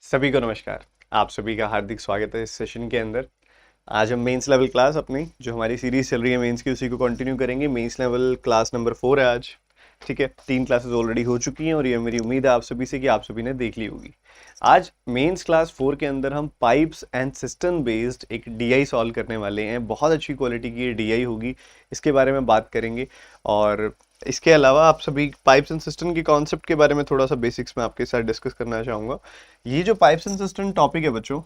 सभी को नमस्कार। आप सभी का हार्दिक स्वागत है इस सेशन के अंदर। आज हम मेंस लेवल क्लास अपनी जो हमारी सीरीज चल रही है मेंस की उसी को कंटिन्यू करेंगे। मेंस लेवल क्लास नंबर 4 है आज। ठीक है, 3 क्लासेस ऑलरेडी हो चुकी हैं और ये मेरी उम्मीद है आप सभी से कि आप सभी ने देख ली होगी। आज मेंस क्लास 4 के अंदर हम पाइप्स एंड सिस्टम बेस्ड एक डीआई सॉल्व करने वाले हैं। बहुत अच्छी क्वालिटी की ये डीआई होगी, इसके बारे में बात करेंगे। और इसके अलावा आप सभी पाइप्स एंड सिस्टम के कॉन्सेप्ट के बारे में थोड़ा सा बेसिक्स में आपके साथ डिस्कस करना चाहूँगा। ये जो पाइप्स एंड सिस्टम टॉपिक है बच्चों,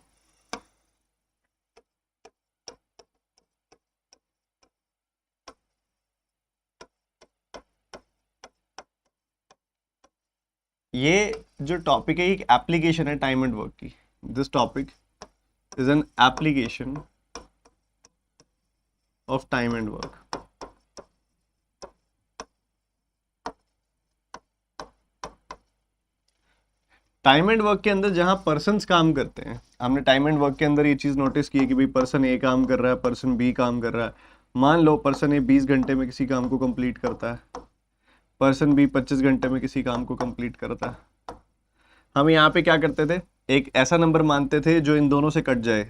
ये जो टॉपिक है एक एप्लीकेशन है टाइम एंड वर्क की। This topic is an application of time and work. Time and work के अंदर जहां पर्सन्स काम करते हैं, हमने टाइम एंड वर्क के अंदर ये चीज नोटिस की है कि भाई पर्सन ए काम कर रहा है, पर्सन बी काम कर रहा है। मान लो पर्सन ए 20 घंटे में किसी काम को कंप्लीट करता है, पर्सन बी 25 घंटे में किसी काम को कंप्लीट करता है। हम यहाँ पे क्या करते थे, एक ऐसा नंबर मानते थे जो इन दोनों से कट जाए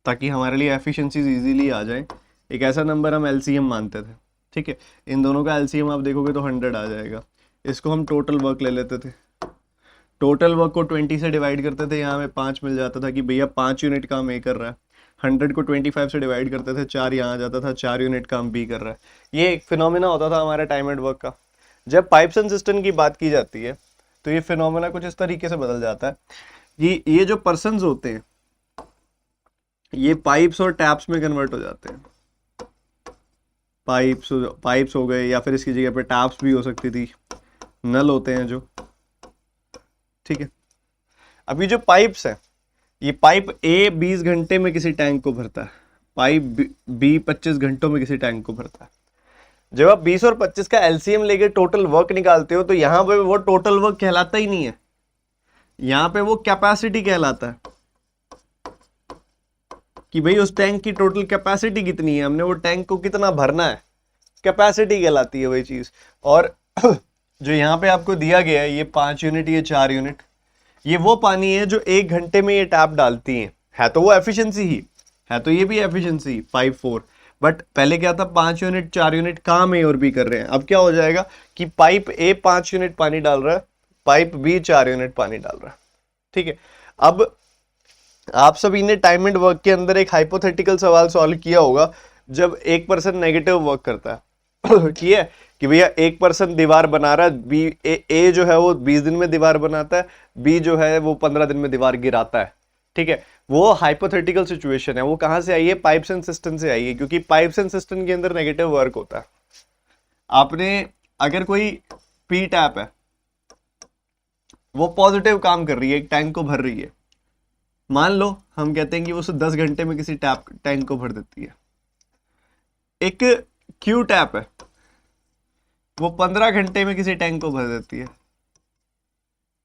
ताकि हमारे लिए एफिशिएंसीज इजीली आ जाए। एक ऐसा नंबर हम एलसीएम मानते थे। ठीक है, इन दोनों का एलसीएम आप देखोगे तो 100 आ जाएगा। इसको हम टोटल वर्क ले लेते थे। टोटल वर्क को 20 से डिवाइड करते थे, यहाँ में 5 मिल जाता था कि भैया 5 यूनिट काम ए कर रहा है। 100 को 25 से डिवाइड करते थे, 4 यहाँ आ जाता था, 4 यूनिट काम बी कर रहा है। ये एक फिनोमिना होता था हमारे टाइम एंड वर्क का। जब पाइप्स एंड सिस्टम की बात की जाती है तो ये फिनोमिना कुछ इस तरीके से बदल जाता है। ये जो पर्सन्स होते हैं ये पाइप्स और टैप्स में कन्वर्ट हो जाते हैं। पाइप्स हो गए, या फिर इसकी जगह पे टैप्स भी हो सकती थी, नल होते हैं जो। ठीक है, अभी जो पाइप्स है, ये पाइप ए 20 घंटे में किसी टैंक को भरता है, पाइप बी 25 घंटों में किसी टैंक को भरता है। जब आप 20 और 25 का एलसीएम लेके टोटल वर्क निकालते हो तो यहां पे वो टोटल वर्क कहलाता ही नहीं है, यहां पे वो कैपेसिटी कहलाता है कि भाई उस टैंक की टोटल कैपेसिटी कितनी है, हमने वो टैंक को कितना भरना है, कैपेसिटी कहलाती है वही चीज। और जो यहाँ पे आपको दिया गया है ये 5 यूनिट, ये 4 यूनिट, ये वो पानी है जो 1 घंटे में ये टैप डालती है तो वो एफिशिएंसी ही है, तो ये भी एफिशिएंसी 5-4। बट पहले क्या था, 5 यूनिट 4 यूनिट काम ए और बी कर रहे हैं। अब क्या हो जाएगा कि पाइप ए 5 यूनिट पानी डाल रहा है, पाइप बी 4 यूनिट पानी डाल रहा है। ठीक है, अब आप सभी ने टाइम एंड वर्क के अंदर एक हाइपोथेटिकल सवाल सॉल्व किया होगा जब एक पर्सन नेगेटिव वर्क करता है। ठीक है, कि भैया एक पर्सन दीवार बना रहा है, बी ए जो है वो 20 दिन में दीवार बनाता है, बी जो है वो 15 दिन में दीवार गिराता है। ठीक है, वो हाइपोथेटिकल सिचुएशन है। वो कहां से आई है, पाइप्स एंड सिस्टम से आई है, क्योंकि पाइप्स एंड सिस्टम के अंदर नेगेटिव वर्क होता है। आपने अगर कोई पी टैप है, वो पॉजिटिव काम कर रही है, एक टैंक को भर रही है। मान लो हम कहते हैं कि वो 10 घंटे में किसी टैंक को भर देती है। एक क्यू टैप है, वो 15 घंटे में किसी टैंक को भर देती है।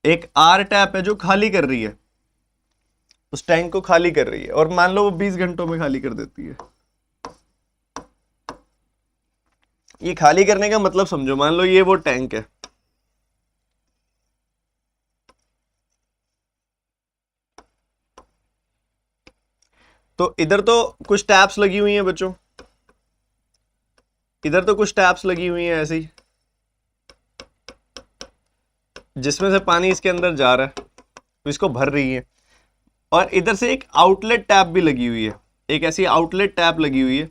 एक आर टैप है जो खाली कर रही है, उस टैंक को खाली कर रही है, और मान लो वो 20 घंटों में खाली कर देती है। ये खाली करने का मतलब समझो, मान लो ये वो टैंक है, तो इधर तो कुछ टैप्स लगी हुई हैं बच्चों, इधर तो कुछ टैप्स लगी हुई हैं ऐसी, जिसमें से पानी इसके अंदर जा रहा है, तो इसको भर रही है। और इधर से एक आउटलेट टैप भी लगी हुई है, एक ऐसी आउटलेट टैप लगी हुई है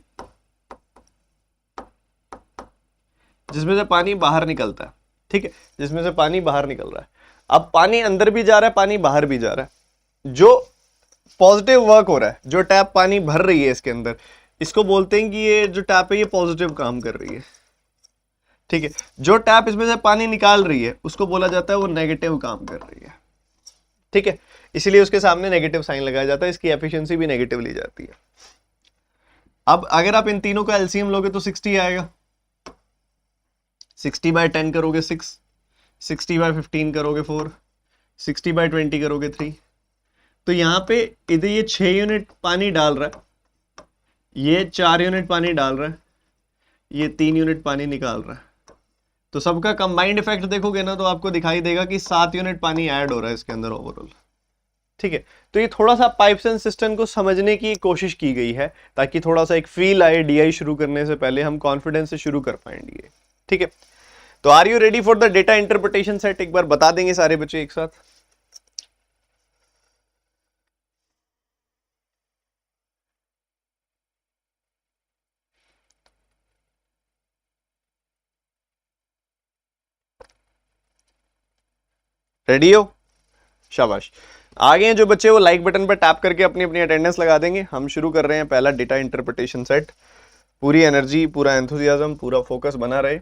जिसमें से पानी बाहर निकलता है। ठीक है, जिसमें से पानी बाहर निकल रहा है। अब पानी अंदर भी जा रहा है, पानी बाहर भी जा रहा है। जो पॉजिटिव वर्क हो रहा है, जो टैप पानी भर रही है इसके अंदर, इसको बोलते हैं कि ये जो टैप है ये पॉजिटिव काम कर रही है। ठीक है, जो टैप इसमें से पानी निकाल रही है उसको बोला जाता है वो नेगेटिव काम कर रही है। ठीक है, इसलिए उसके सामने नेगेटिव साइन लगाया जाता है, इसकी एफिशिएंसी भी नेगेटिव ली जाती है। अब अगर आप इन तीनों का एलसीएम लोगे तो 60 आएगा। 60/10 करोगे 6, 60/15 करोगे 4, 60/20 करोगे 3। तो यहां पे इधर ये 6 यूनिट पानी डाल रहा है, ये 4 यूनिट पानी डाल रहा है, ये 3 यूनिट पानी निकाल रहा है। तो सबका कंबाइंड इफेक्ट देखोगे ना तो आपको दिखाई देगा कि 7 यूनिट पानी ऐड हो रहा है इसके अंदर ओवरऑल। ठीक है, तो ये थोड़ा सा पाइप्स एंड सिस्टम को समझने की कोशिश की गई है ताकि थोड़ा सा एक फील आए डीआई शुरू करने से पहले, हम कॉन्फिडेंस से शुरू कर पाएंगे। ठीक है, तो are you ready for the data interpretation set? एक बार बता देंगे सारे बच्चे एक साथ। रेडी हो? शाबाश। आगे हैं जो बच्चे वो लाइक बटन पर टैप करके अपनी अपनी अटेंडेंस लगा देंगे। हम शुरू कर रहे हैं पहला डेटा इंटरप्रिटेशन सेट। पूरी एनर्जी, पूरा एंथुजियाज्म, पूरा फोकस बना रहे।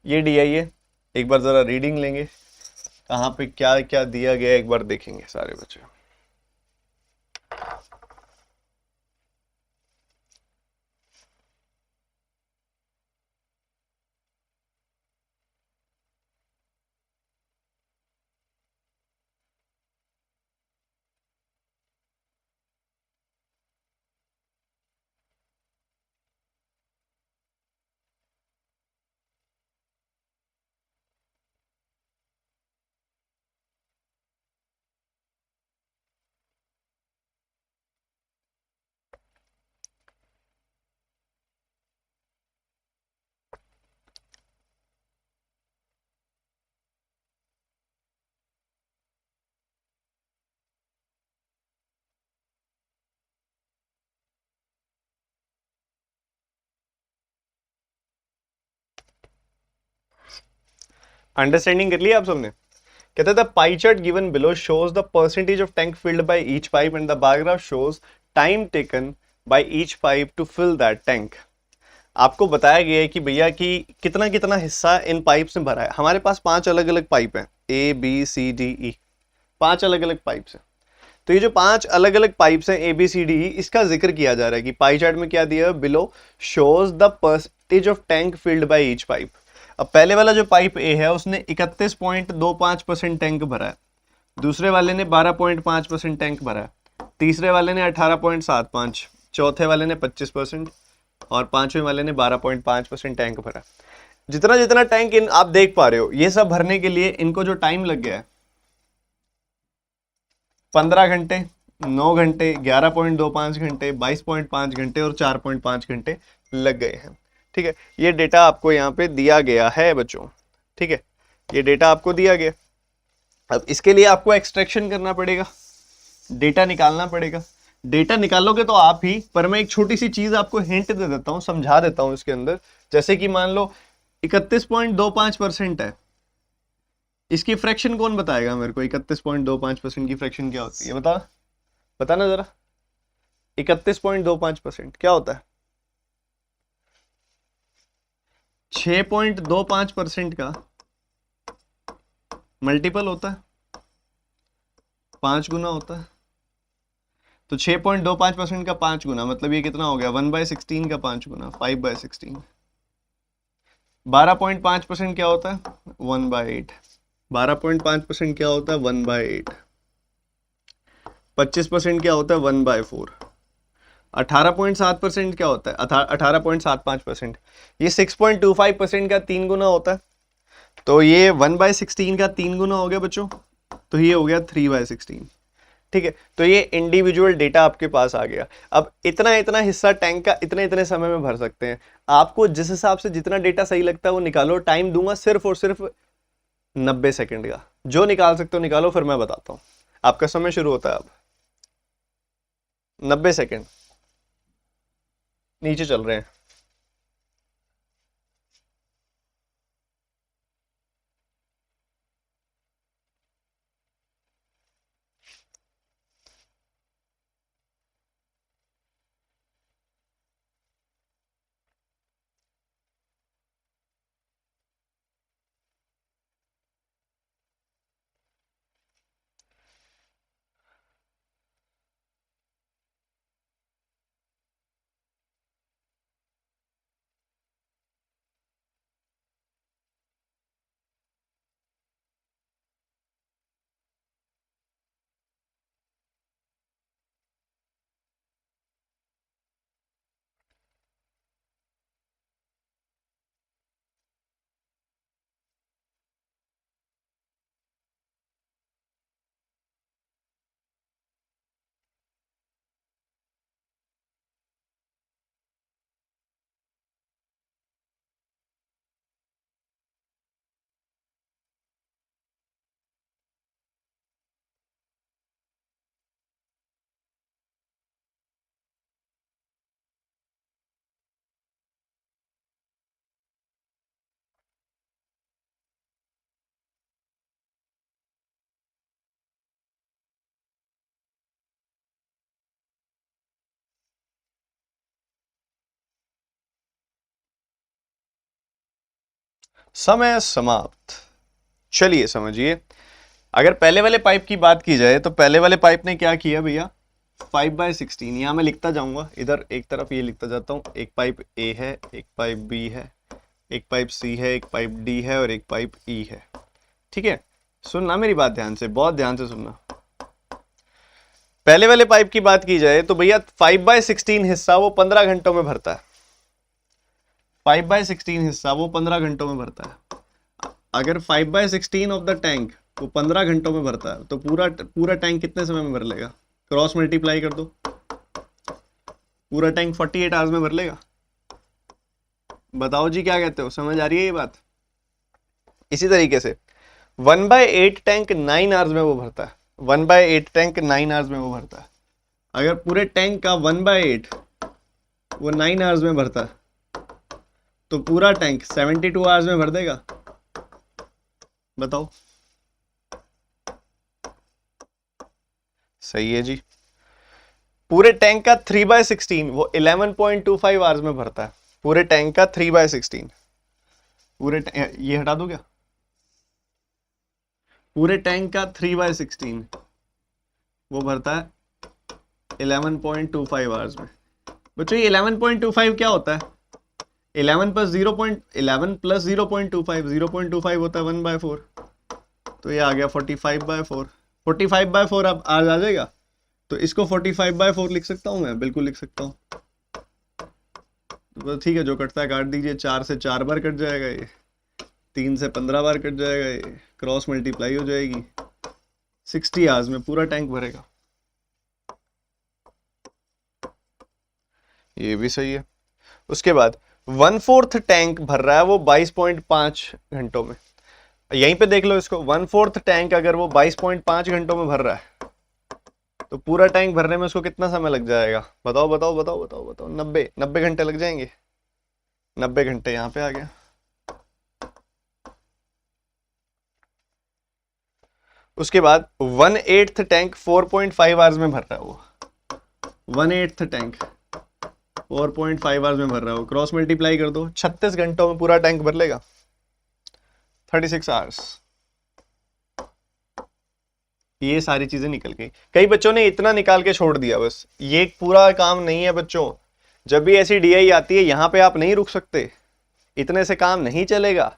ये डीआई है, एक बार जरा रीडिंग लेंगे, कहाँ पे क्या क्या दिया गया एक बार देखेंगे सारे बच्चे। अंडरस्टैंडिंग कर लिया आप सबने? कहते the pie chart given below shows the percentage of tank filled by each pipe and the bar graph shows time taken by each pipe to fill that tank. आपको बताया गया है कि भैया कि कितना कितना हिस्सा इन पाइप्स में भरा है। हमारे पास 5 अलग अलग पाइप हैं, A B C D E, 5 अलग अलग पाइप्स हैं। तो ये जो 5 अलग अलग पाइप्स हैं A B C D E, इसका जिक्र किया जा रहा है कि पाई चार्ट में क्या दिया है, below shows the percentage of tank filled by each pipe. अब पहले वाला जो पाइप ए है उसने 31.25% टैंक भरा है, दूसरे वाले ने 12.5% टैंक भरा है, तीसरे वाले ने 18.75, चौथे वाले ने 25% और पांचवें वाले ने 12.5% टैंक भरा। जितना जितना टैंक इन आप देख पा रहे हो, ये सब भरने के लिए इनको जो टाइम लग गया है 15 घंटे, 9 घंटे, 11.25 घंटे, 22.5 घंटे और 4.5 घंटे लग गए हैं। ठीक है, ये डेटा आपको यहाँ पे दिया गया है बच्चों। ठीक है, ये डेटा आपको दिया गया। अब इसके लिए आपको एक्सट्रैक्शन करना पड़ेगा, डेटा निकालना पड़ेगा। डेटा निकालोगे तो आप ही, पर मैं एक छोटी सी चीज आपको हिंट दे देता हूं, समझा देता हूं इसके अंदर। जैसे कि मान लो 31.25% है, इसकी फ्रैक्शन कौन बताएगा मेरे को? 31.25% की फ्रैक्शन क्या होती है? बता, बताना जरा। 31.25% क्या होता है? 6.25% का मल्टीपल होता है, 5 गुना होता है। तो 6.25% का 5 गुना मतलब ये कितना हो गया? 1/16 का 5 गुना, 5/16। 12.5% क्या होता है? 1/8। 12.5% क्या होता है? 1/8। 25% क्या होता है? 1/4। 18.7% क्या होता है? 18.75%, ये 6.25% का 3 गुना होता है। तो ये 1/16 का 3 गुना हो गया बच्चों, तो ये हो गया 3/16। ठीक है, तो ये इंडिविजुअल डेटा आपके पास आ गया। अब इतना इतना हिस्सा टैंक का इतने इतने समय में भर सकते हैं। आपको जिस हिसाब से जितना डेटा सही लगता है वो निकालो। टाइम दूंगा सिर्फ और सिर्फ 90 सेकंड का, जो निकाल सकते हो निकालो, फिर मैं बताता हूं। आपका समय शुरू होता है अब। 90 सेकंड नीचे चल रहे हैं। समय समाप्त। चलिए समझिए, अगर पहले वाले पाइप की बात की जाए तो पहले वाले पाइप ने क्या किया भैया, 5/16, यहाँ मैं लिखता जाऊंगा, इधर एक तरफ ये लिखता जाता हूँ, एक पाइप ए है, एक पाइप बी है, एक पाइप सी है, एक पाइप डी है और एक पाइप ई है। ठीक है, सुनना मेरी बात ध्यान से, बहुत ध्यान से सुनना। पहले वाले पाइप की बात की जाए तो भैया 5/16 हिस्सा वो 15 घंटों में भरता है। 5/16 हिस्सा वो 15 घंटों में भरता है। अगर 5/16 ऑफ द टैंक वो 15 घंटों में भरता है तो पूरा टैंक कितने समय में भर लेगा? क्रॉस मल्टीप्लाई कर दो, पूरा टैंक 48 आवर्स में भर लेगा। बताओ जी क्या कहते हो, समझ आ रही है ये बात? इसी तरीके से 1/8 टैंक 9 आवर्स में वो भरता है। 1/8 टैंक 9 आवर्स में वो भरता है। अगर पूरे टैंक का 1/8 वो 9 आवर्स में भरता है तो पूरा टैंक 72 आवर्स में भर देगा। बताओ, सही है जी। पूरे टैंक का 3/16 वो 11.25 आवर्स में भरता है। पूरे टैंक का 3/16, ये हटा दो क्या? पूरे टैंक का 3/16 वो भरता है 11.25 आवर्स में। बच्चों ये 11.25 क्या होता है? 11 प्लस 0.25 0.25 होता है 1/4, तो ये आ गया 45/4। 45/4 अब आज आ जाएगा, तो इसको 45/4 लिख सकता हूं मैं, बिल्कुल लिख सकता हूं। तो ठीक है, जो कटता है काट दीजिए। 4 से 4 बार कट जाएगा ये, 3 से 15 बार कट जाएगा ये, क्रॉस मल्टीप्लाई हो जाएगी। 60 आवर्स में पूरा टैंक भरेगा। ये भी सही है। उसके बाद 1/4 टैंक भर रहा है वो 22.5 घंटों में। यहीं पे देख लो इसको, 1/4 टैंक अगर वो 22.5 घंटों में भर रहा है तो पूरा टैंक भरने में उसको कितना समय लग जाएगा? बताओ बताओ बताओ बताओ बताओ। 90 घंटे लग जाएंगे। 90 घंटे यहाँ पे आ गया। उसके बाद 1/8 टैंक 4.5 आवर्स में भर रहा है वो। 1/8 टैंक 4.5 आवर्स में भर रहा है वो, क्रॉस मल्टीप्लाई कर दो, 36 घंटों में पूरा टैंक भर लेगा। 36 आवर्स। ये सारी चीजें निकल गई। कई बच्चों ने इतना निकाल के छोड़ दिया, बस ये पूरा काम नहीं है बच्चों। जब भी ऐसी डीआई आती है यहाँ पे आप नहीं रुक सकते, इतने से काम नहीं चलेगा।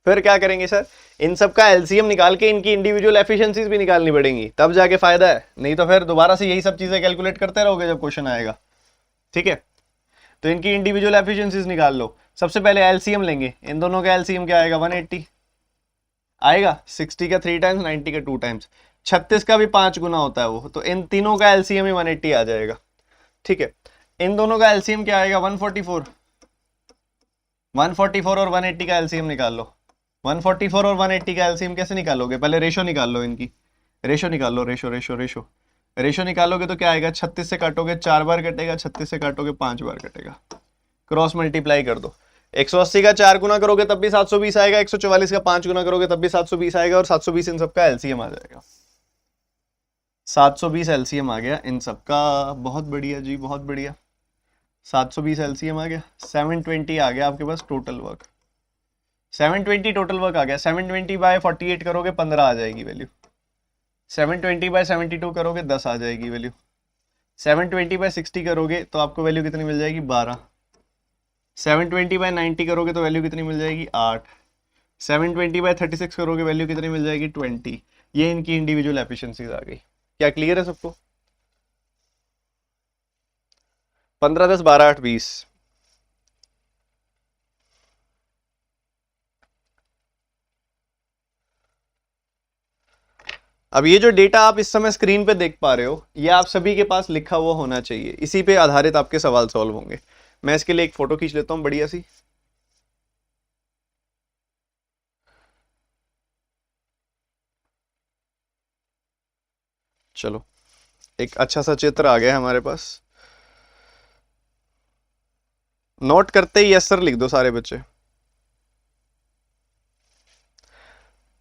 फिर क्या करेंगे सर? इन सब का एलसीएम निकाल के इनकी इंडिविजुअल एफिशिएंसीज भी निकालनी पड़ेंगी, तब जाके फायदा है। नहीं तो फिर दोबारा से यही सब चीजें कैलकुलेट करते रहोगे जब क्वेश्चन आएगा। ठीक है, तो इनकी इंडिविजुअल एफिशिएंसीज निकाल लो। सबसे पहले एलसीएम लेंगे, इन दोनों का एलसीएम क्या आएगा? 180 आएगा। 60 का 3 टाइम्स, 90 का 2 टाइम्स, 36 का भी 5 गुना होता है वो, तो इन तीनों का एलसीएम ही 180 आ जाएगा। ठीक है, इन दोनों का एलसीएम क्या आएगा? 144। 144 और 180 का एलसीएम निकाल लो। 144 और 180 का एलसीएम कैसे निकालोगे? पहले रेशो निकाल लो, इनकी रेशो निकाल लो। रेशो निकालोगे तो क्या आएगा? 36 से काटोगे 4 बार कटेगा, 36 से काटोगे 5 बार कटेगा। क्रॉस मल्टीप्लाई कर दो। 180 का 4 गुना करोगे तब भी 720 आएगा, 144 का 5 गुना करोगे तब भी 720 आएगा, और 720 इन सबका एलसीएम आ जाएगा। 720 एलसीएम आ गया इन सबका। बहुत बढ़िया जी, बहुत बढ़िया। 720 एलसीएम आ गया। 720 आ गया आपके पास टोटल वर्क। 720 टोटल वर्क आ गया। 720/48 करोगे 15 आ जाएगी वैल्यू। 720/72 करोगे 10 आ जाएगी वैल्यू। 720/60 करोगे तो आपको वैल्यू कितनी मिल जाएगी? 12। 720/90 करोगे तो वैल्यू कितनी मिल जाएगी? 8। 720/36 करोगे वैल्यू कितनी मिल जाएगी? 20। ये इनकी इंडिविजुअल एफिशिएंसीज आ गई। क्या क्लियर है सबको? 15 10 12 8 20। अब ये जो डेटा आप इस समय स्क्रीन पे देख पा रहे हो, ये आप सभी के पास लिखा हुआ होना चाहिए। इसी पे आधारित आपके सवाल सॉल्व होंगे। मैं इसके लिए एक फोटो खींच लेता हूं बढ़िया सी। चलो, एक अच्छा सा चित्र आ गया हमारे पास। नोट करते ही यस सर लिख दो सारे बच्चे।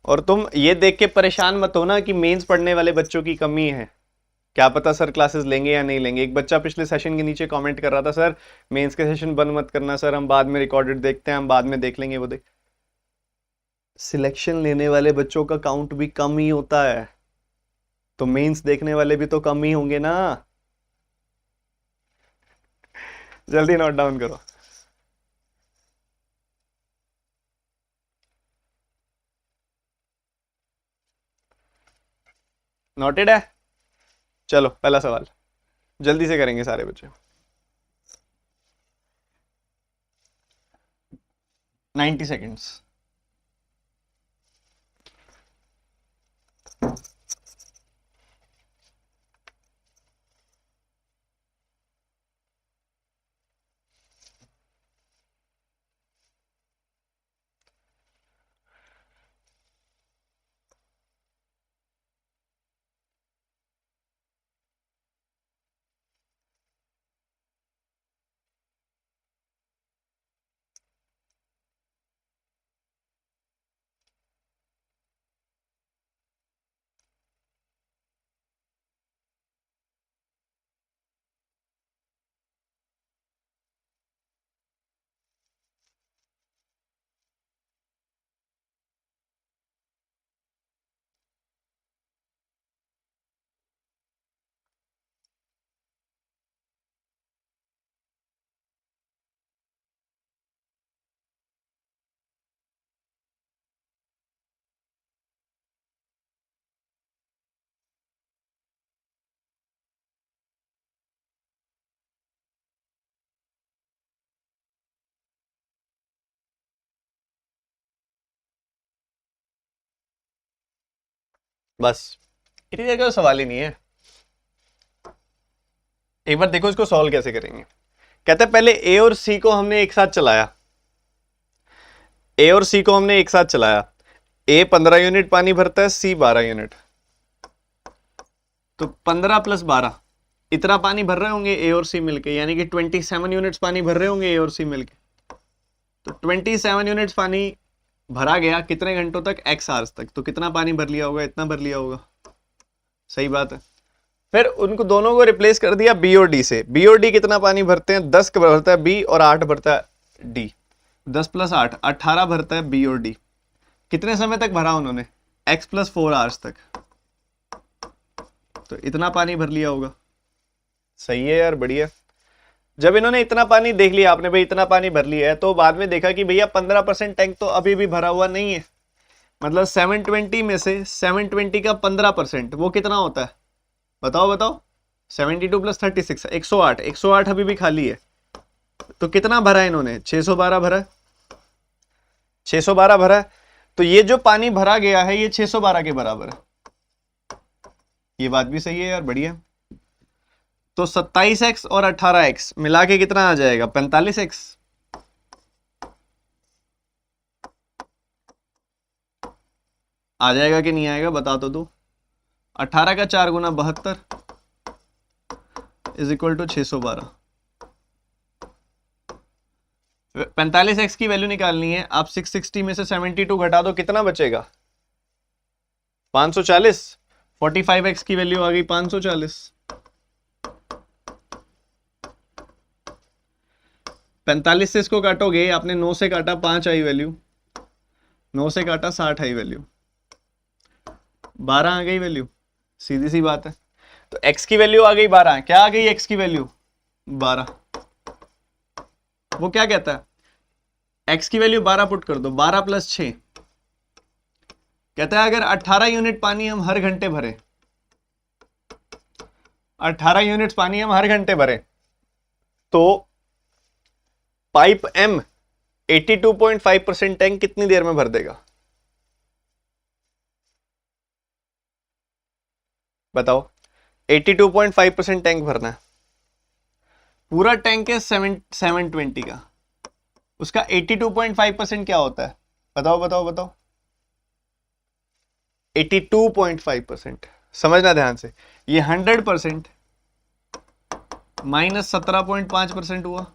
और तुम ये देख के परेशान मत हो ना कि मेंस पढ़ने वाले बच्चों की कमी है। क्या पता सर क्लासेस लेंगे या नहीं लेंगे। एक बच्चा पिछले सेशन के नीचे कमेंट कर रहा था, सर मेंस के सेशन बंद मत करना सर, हम बाद में रिकॉर्डेड देखते हैं, हम बाद में देख लेंगे। वो देख, सिलेक्शन लेने वाले बच्चों का काउंट भी कम ही होता है, तो मेंस देखने वाले भी तो कम ही होंगे ना। जल्दी नोट डाउन करो। नोटेड है? चलो पहला सवाल जल्दी से करेंगे सारे बच्चे। 90 सेकेंड्स। बस इतनी देर का सवाल ही नहीं है। एक बार देखो इसको सॉल्व कैसे करेंगे। कहते हैं पहले ए और सी को हमने एक साथ चलाया, ए और सी को हमने एक साथ चलाया। ए 15 यूनिट पानी भरता है, सी 12 यूनिट, तो 15 + 12 इतना पानी भर रहे होंगे ए और सी मिलके, यानी कि 27 यूनिट्स पानी भर रहे होंगे ए और सी मिलके। तो 27 यूनिट्स पानी भरा गया कितने घंटों तक? x आवर्स तक। तो कितना पानी भर लिया होगा? इतना भर लिया होगा। सही बात है। फिर उनको दोनों को रिप्लेस कर दिया बी और डी से। बी और डी कितना पानी भरते हैं? 10 भरता है बी और 8 भरता है डी। 10 + 8 18 भरता है बी और डी। कितने समय तक भरा उन्होंने? x + 4 आवर्स तक। तो इतना पानी भर लिया होगा। सही है यार, बढ़िया। जब इन्होंने इतना पानी देख लिया, आपने भाई इतना पानी भर लिया है, तो बाद में देखा कि भैया 15% टैंक तो अभी भी भरा हुआ नहीं है। मतलब 720 में से 720 का 15% वो कितना होता है? बताओ बताओ। 72 + 36 108। 108 अभी भी खाली है। तो कितना भरा है इन्होंने? 612 भरा है। 612 भरा है। तो ये जो पानी भरा गया है ये 612 के बराबर है। ये बात भी सही है यार, बढ़िया। तो 27x और 18x मिला के कितना आ जाएगा? 45x। आ जाएगा कि नहीं आएगा बता तो दो। 18 का 4 गुना 72 = 612। 45x की वैल्यू निकालनी है। आप 660 में से 72 घटा दो, कितना बचेगा? 540। 45x की वैल्यू आ गई 540। 45 से इसको काटोगे, आपने 9 से काटा 5 आई वैल्यू, 9 से काटा 60 आई वैल्यू, 12 आ गई वैल्यू। सीधी सी बात है। तो x की वैल्यू आ गई 12। क्या आ गई x की वैल्यू? 12। वो क्या कहता है? x की वैल्यू 12 पुट कर दो। 12 + 6 कहता है अगर 18 यूनिट पानी हम हर घंटे भरे, 18 यूनिट पानी हम हर घंटे भरे, तो पाइप M 82.5% टैंक कितनी देर में भर देगा? बताओ। 82.5% टैंक भरना है। पूरा टैंक है 720 का, उसका 82.5% क्या होता है? बताओ बताओ बताओ। 82.5% समझना ध्यान से। ये 100% माइनस 17.5% हुआ।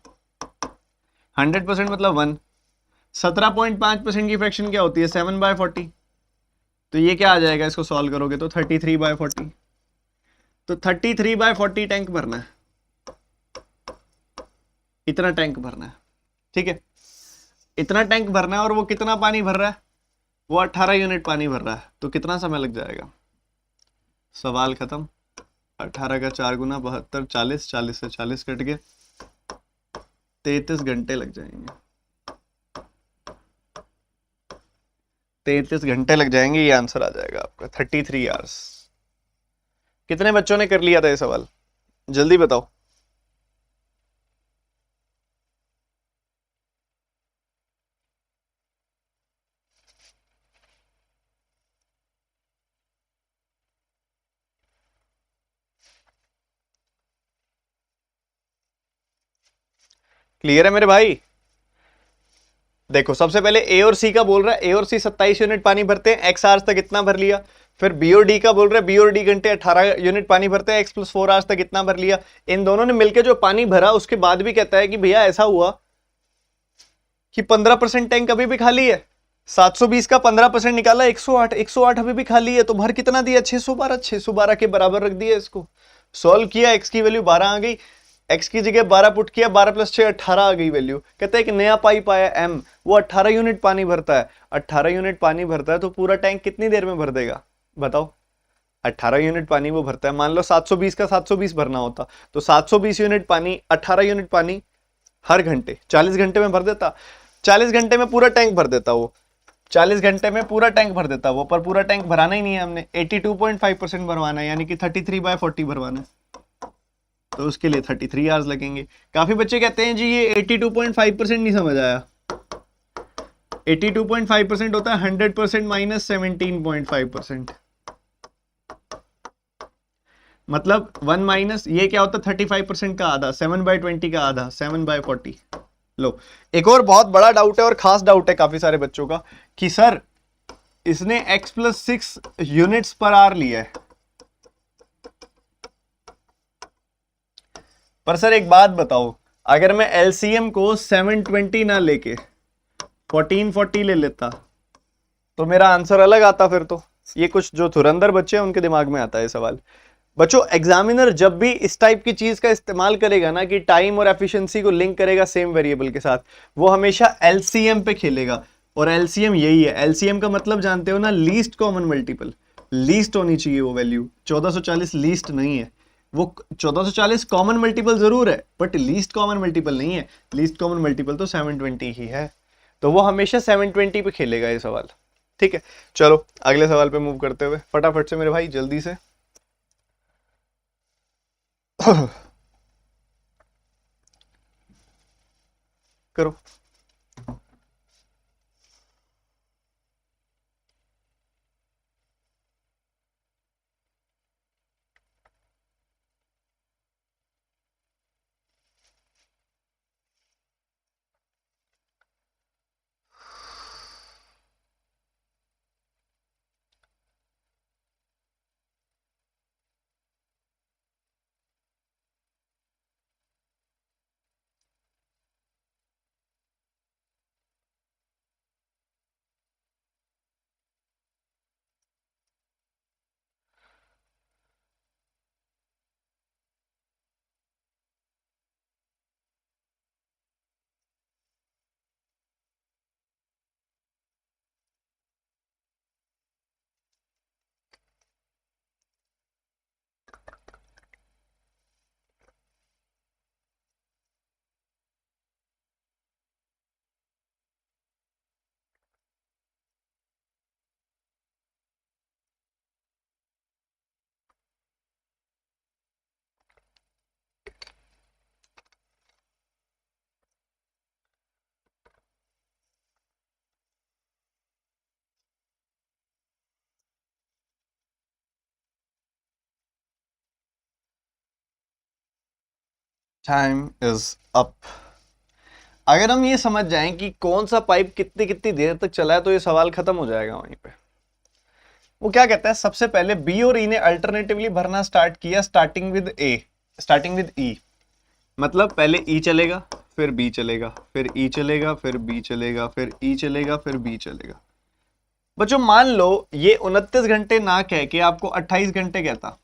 100% मतलब 1। 17.5% की फ्रैक्शन क्या होती है? 7/40। तो ये क्या आ जाएगा? इसको सॉल्व करोगे तो 33/40। तो 33/40 टैंक भरना है। इतना टैंक भरना है, ठीक है। इतना टैंक भरना है और वो कितना पानी भर रहा है? वो 18 यूनिट पानी भर रहा है, तो कितना समय लग जाएगा? सवाल खत्म। 18 का 4 गुना 72, 40, 40 से 40 कट गए, 33 घंटे लग जाएंगे। 33 घंटे लग जाएंगे, ये आंसर आ जाएगा आपका 33 आवर्स। कितने बच्चों ने कर लिया था ये सवाल? जल्दी बताओ। क्लियर है मेरे भाई? देखो सबसे पहले ए और सी का बोल रहा है, ए और सी 27 यूनिट पानी भरते हैं, एक्स आवर्स तक इतना भर लिया। फिर बी और डी का बोल रहा है, बी और डी घंटे 18 यूनिट पानी भरते हैं, एक्स प्लस 4 आवर्स तक इतना भर लिया। इन दोनों ने मिलकर जो पानी भरा उसके बाद भी कहता है कि भैया ऐसा हुआ कि 15% टैंक अभी भी खाली है। 720 का 15% निकाला 108, 108 अभी भी खाली है, तो भर कितना दिया? 612, 612 के बराबर रख दिया इसको। सॉल्व किया, एक्स की वैल्यू 12 आ गई, एक्स की जगह 12 पुट किया, 12 प्लस 6 18 आ गई वैल्यू। कहते हैं कि नया पाइप आया एम, वो 18 यूनिट पानी भरता है। 18 यूनिट पानी भरता है तो पूरा टैंक कितनी देर में भर देगा बताओ? 18 यूनिट पानी वो भरता है। मान लो 720 का 720 भरना होता, तो 720 यूनिट पानी, 18 यूनिट पानी हर घंटे 40 घंटे में भर देता। 40 घंटे में पूरा टैंक भर देता वो, 40 घंटे में पूरा टैंक भर देता वो, पर पूरा टैंक भराना ही नहीं है हमने, 82.5% भरवाना है, यानी कि 33/40 भरवाना है, तो उसके लिए 33 आवर्स लगेंगे। काफी बच्चे कहते हैं जी ये 82.5% नहीं समझ आया। 82.5% होता है 100% माइनस 17.5%, मतलब 1 माइनस ये क्या होता है 35% का आधा, 7/20 का आधा, 7/40। लो एक और बहुत बड़ा डाउट है और खास डाउट है काफी सारे बच्चों का कि सर इसने x plus 6 units per hour लिया है, पर सर एक बात बताओ, अगर मैं एलसीएम को 720 ना लेके 1440 ले लेता तो मेरा आंसर अलग आता। फिर तो ये कुछ जो धुरंधर बच्चे हैं उनके दिमाग में आता है सवाल। बच्चों एग्जामिनर जब भी इस टाइप की चीज का इस्तेमाल करेगा ना कि टाइम और एफिशिएंसी को लिंक करेगा सेम वेरिएबल के साथ, वो हमेशा एलसीएम पे खेलेगा। और एलसीएम यही है, एलसीएम का मतलब जानते हो ना, लीस्ट कॉमन मल्टीपल। लीस्ट होनी चाहिए वो वैल्यू, 1440 लीस्ट नहीं है वो, 1440 कॉमन मल्टीपल जरूर है बट लीस्ट कॉमन मल्टीपल नहीं है। लीस्ट कॉमन मल्टीपल तो 720 ही है, तो वो हमेशा 720 पे खेलेगा ये सवाल। ठीक है, चलो अगले सवाल पे मूव करते हुए फटाफट से मेरे भाई जल्दी से करो। Time is up. अगर हम ये समझ जाएं कि कौन सा पाइप कितनी कितनी देर तक चला है तो ये सवाल खत्म हो जाएगा वहीं पे। वो क्या कहता है, सबसे पहले बी और ई ने अल्टरनेटिवली भरना स्टार्ट किया, स्टार्टिंग विद ई। मतलब पहले ई चलेगा, फिर बी चलेगा, फिर ई चलेगा, फिर बी चलेगा, फिर ई चलेगा, फिर बी चलेगा। बच्चों मान लो ये 29 घंटे ना कह के आपको 28 घंटे कहता,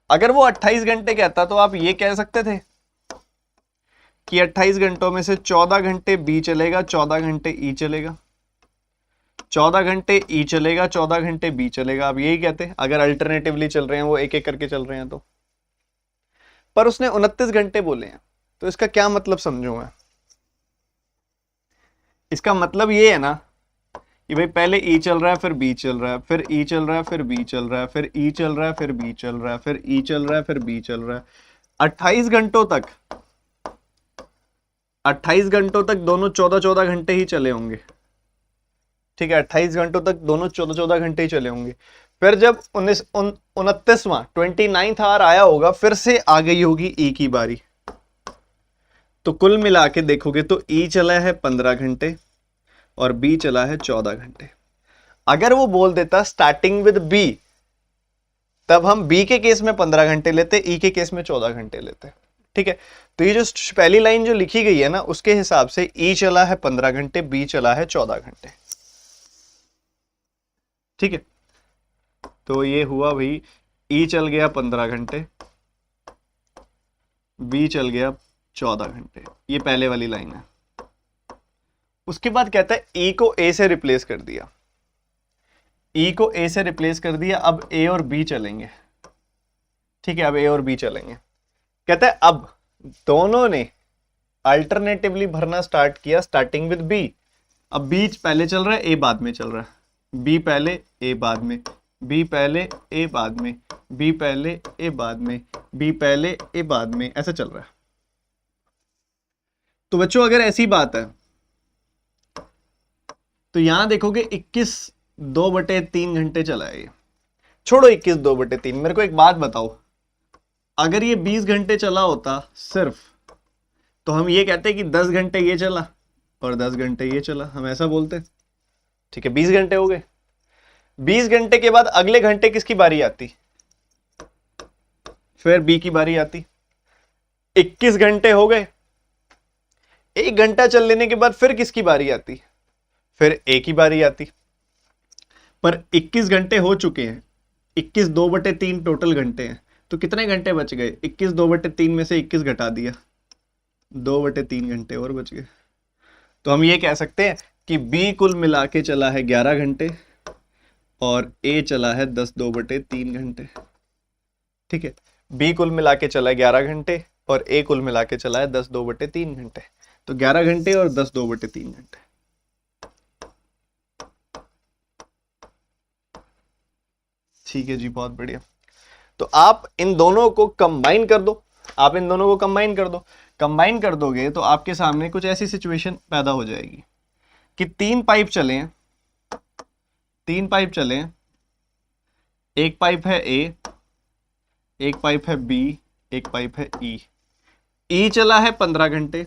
अगर वो 28 घंटे कहता तो आप ये कह सकते थे कि 28 घंटों में से 14 घंटे बी चलेगा, 14 घंटे ई चलेगा। 14 घंटे ई चलेगा, 14 घंटे बी चलेगा। अब यही कहते हैं अगर अल्टरनेटिवली चल रहे हैं, वो एक एक करके चल रहे हैं तो। पर उसने 29 घंटे बोले हैं, तो इसका क्या मतलब समझूं मैं? इसका मतलब ये है ना कि भाई पहले ई चल रहा है, फिर बी चल रहा है, फिर ई चल रहा है, फिर बी चल रहा है, फिर ई चल रहा है, फिर बी चल रहा है, फिर ई चल रहा है, फिर बी चल रहा है। 28 घंटों तक 28 घंटों तक दोनों 14-14 घंटे ही चले होंगे। ठीक है, 28 घंटों तक दोनों 14-14 घंटे ही चले होंगे। फिर जब 29वां 29th आवर आया होगा, फिर से आ गई होगी ई की बारी। तो कुल मिला के देखोगे तो ई चला है 15 घंटे और बी चला है 14 घंटे। अगर वो बोल देता स्टार्टिंग विद बी, तब हम बी के केस में 15 घंटे लेते, ई के केस में 14 घंटे लेते। ठीक है, तो ये जो पहली लाइन जो लिखी गई है ना, उसके हिसाब से ई चला है 15 घंटे, बी चला है 14 घंटे। ठीक है, तो ये हुआ भाई, ई चल गया 15 घंटे, बी चल गया 14 घंटे। ये पहले वाली लाइन है। उसके बाद कहता है ई को ए से रिप्लेस कर दिया, ई को ए से रिप्लेस कर दिया, अब ए और बी चलेंगे। ठीक है, अब ए और बी चलेंगे। कहता है अब दोनों ने अल्टरनेटिवली भरना स्टार्ट किया, स्टार्टिंग विद बी। अब बी पहले चल रहा है, ए बाद में चल रहा है, बी पहले ए बाद में, बी पहले ए बाद में, बी पहले ए बाद में, बी पहले ए बाद में, ऐसा चल रहा है। तो बच्चों अगर ऐसी बात है तो यहां देखोगे 21/2/3 घंटे चला है ये। छोड़ो 21/2/3, मेरे को एक बात बताओ, अगर ये 20 घंटे चला होता सिर्फ, तो हम ये कहते कि 10 घंटे ये चला और 10 घंटे ये चला, हम ऐसा बोलते। ठीक है, 20 घंटे हो गए। 20 घंटे के बाद अगले घंटे किसकी बारी आती? फिर बी की बारी आती। 21 घंटे हो गए। 1 घंटा चल लेने के बाद फिर किसकी बारी आती? फिर ए की बारी आती। पर 21 घंटे हो चुके हैं, 21/2/3 टोटल घंटे हैं, तो कितने घंटे बच गए? 21/2/3 में से 21 घटा दिया, 2/3 घंटे और बच गए। तो हम ये कह सकते हैं कि बी कुल मिला के चला है 11 घंटे और ए चला है 10/2/3 घंटे। ठीक है, बी कुल मिला के चला है 11 घंटे और ए कुल मिला के चला है 10/2/3 घंटे। तो 11 घंटे और 10/2/3 घंटे। ठीक है जी, बहुत बढ़िया। तो आप इन दोनों को कंबाइन कर दो, आप इन दोनों को कंबाइन कर दो। कंबाइन कर दोगे तो आपके सामने कुछ ऐसी सिचुएशन पैदा हो जाएगी कि 3 पाइप चले हैं, 3 पाइप चले हैं, एक पाइप है ए, एक पाइप है बी, एक पाइप है ई। ई चला है 15 घंटे,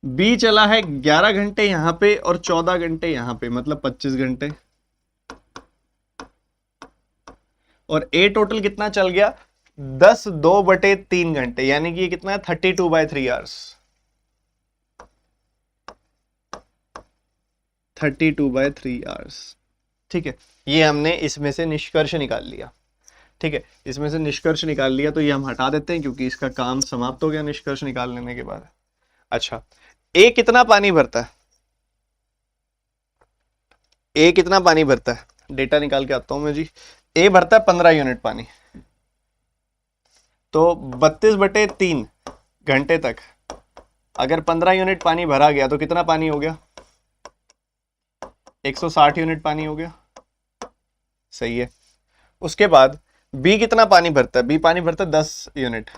बी चला है 11 घंटे यहां पे और 14 घंटे यहां पे, मतलब 25 घंटे। और ए टोटल कितना चल गया? 10/2/3 घंटे, यानी कि ये कितना है? 32/3 आवर्स। 32/3 आवर्स। ठीक है, ये हमने इसमें से निष्कर्ष निकाल लिया। ठीक है, इसमें से निष्कर्ष निकाल लिया, तो ये हम हटा देते हैं क्योंकि इसका काम समाप्त हो गया निष्कर्ष निकाल लेने के बाद। अच्छा, ए कितना पानी भरता है? ए कितना पानी भरता है? डेटा निकाल के आता हूं मैं जी। ए भरता है 15 यूनिट पानी, तो 32/3 घंटे तक अगर 15 यूनिट पानी भरा गया तो कितना पानी हो गया? 160 यूनिट पानी हो गया। सही है। उसके बाद बी कितना पानी भरता है? बी पानी भरता है 10 यूनिट,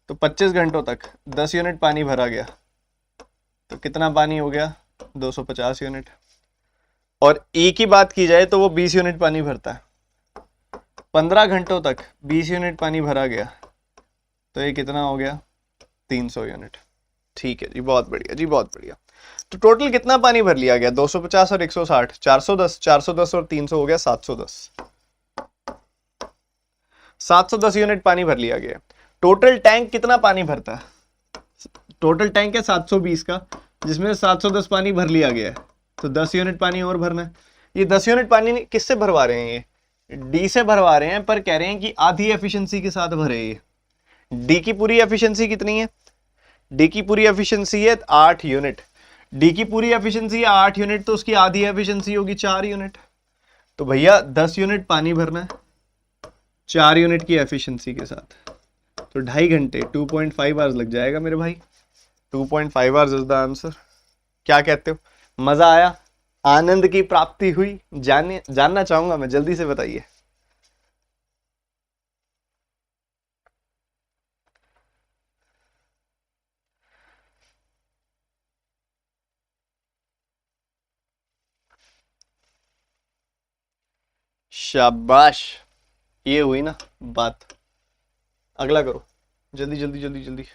तो 25 घंटों तक 10 यूनिट पानी भरा गया, तो कितना पानी हो गया? 250 यूनिट। और ई की बात की जाए तो वो 20 यूनिट पानी भरता है, 15 घंटों तक 20 यूनिट पानी भरा गया, तो ये कितना हो गया? 300 यूनिट। ठीक है जी, बहुत बढ़िया जी, बहुत बढ़िया। तो टोटल कितना पानी भर लिया गया? 250 और 160, 410, 410 और 300 हो गया 710। 710 यूनिट पानी भर लिया गया। टोटल टैंक कितना पानी भरता है? टोटल टैंक है 720 का, जिसमें 710 पानी भर लिया गया है, तो 10 यूनिट पानी और भरना है। ये 10 यूनिट पानी किससे भरवा रहे हैं? ये डी से भरवा रहे हैं, पर कह रहे हैं कि आधी एफिशिएंसी के साथ भरे। ये डी की पूरी एफिशिएंसी कितनी है? डी की पूरी एफिशिएंसी है 8 यूनिट, डी की पूरी एफिशिएंसी है 8 यूनिट, तो उसकी आधी एफिशिएंसी होगी 4 यूनिट। तो भैया 10 यूनिट पानी भरना है 4 यूनिट की एफिशिएंसी के साथ, तो 2.5 घंटे 2.5 आवर्स लग जाएगा मेरे भाई। 2.5 आवर्स इज द आंसर। क्या कहते हो, मजा आया, आनंद की प्राप्ति हुई? जानना चाहूंगा मैं, जल्दी से बताइए। शाबाश, ये हुई ना बात। अगला करो, जल्दी जल्दी जल्दी जल्दी।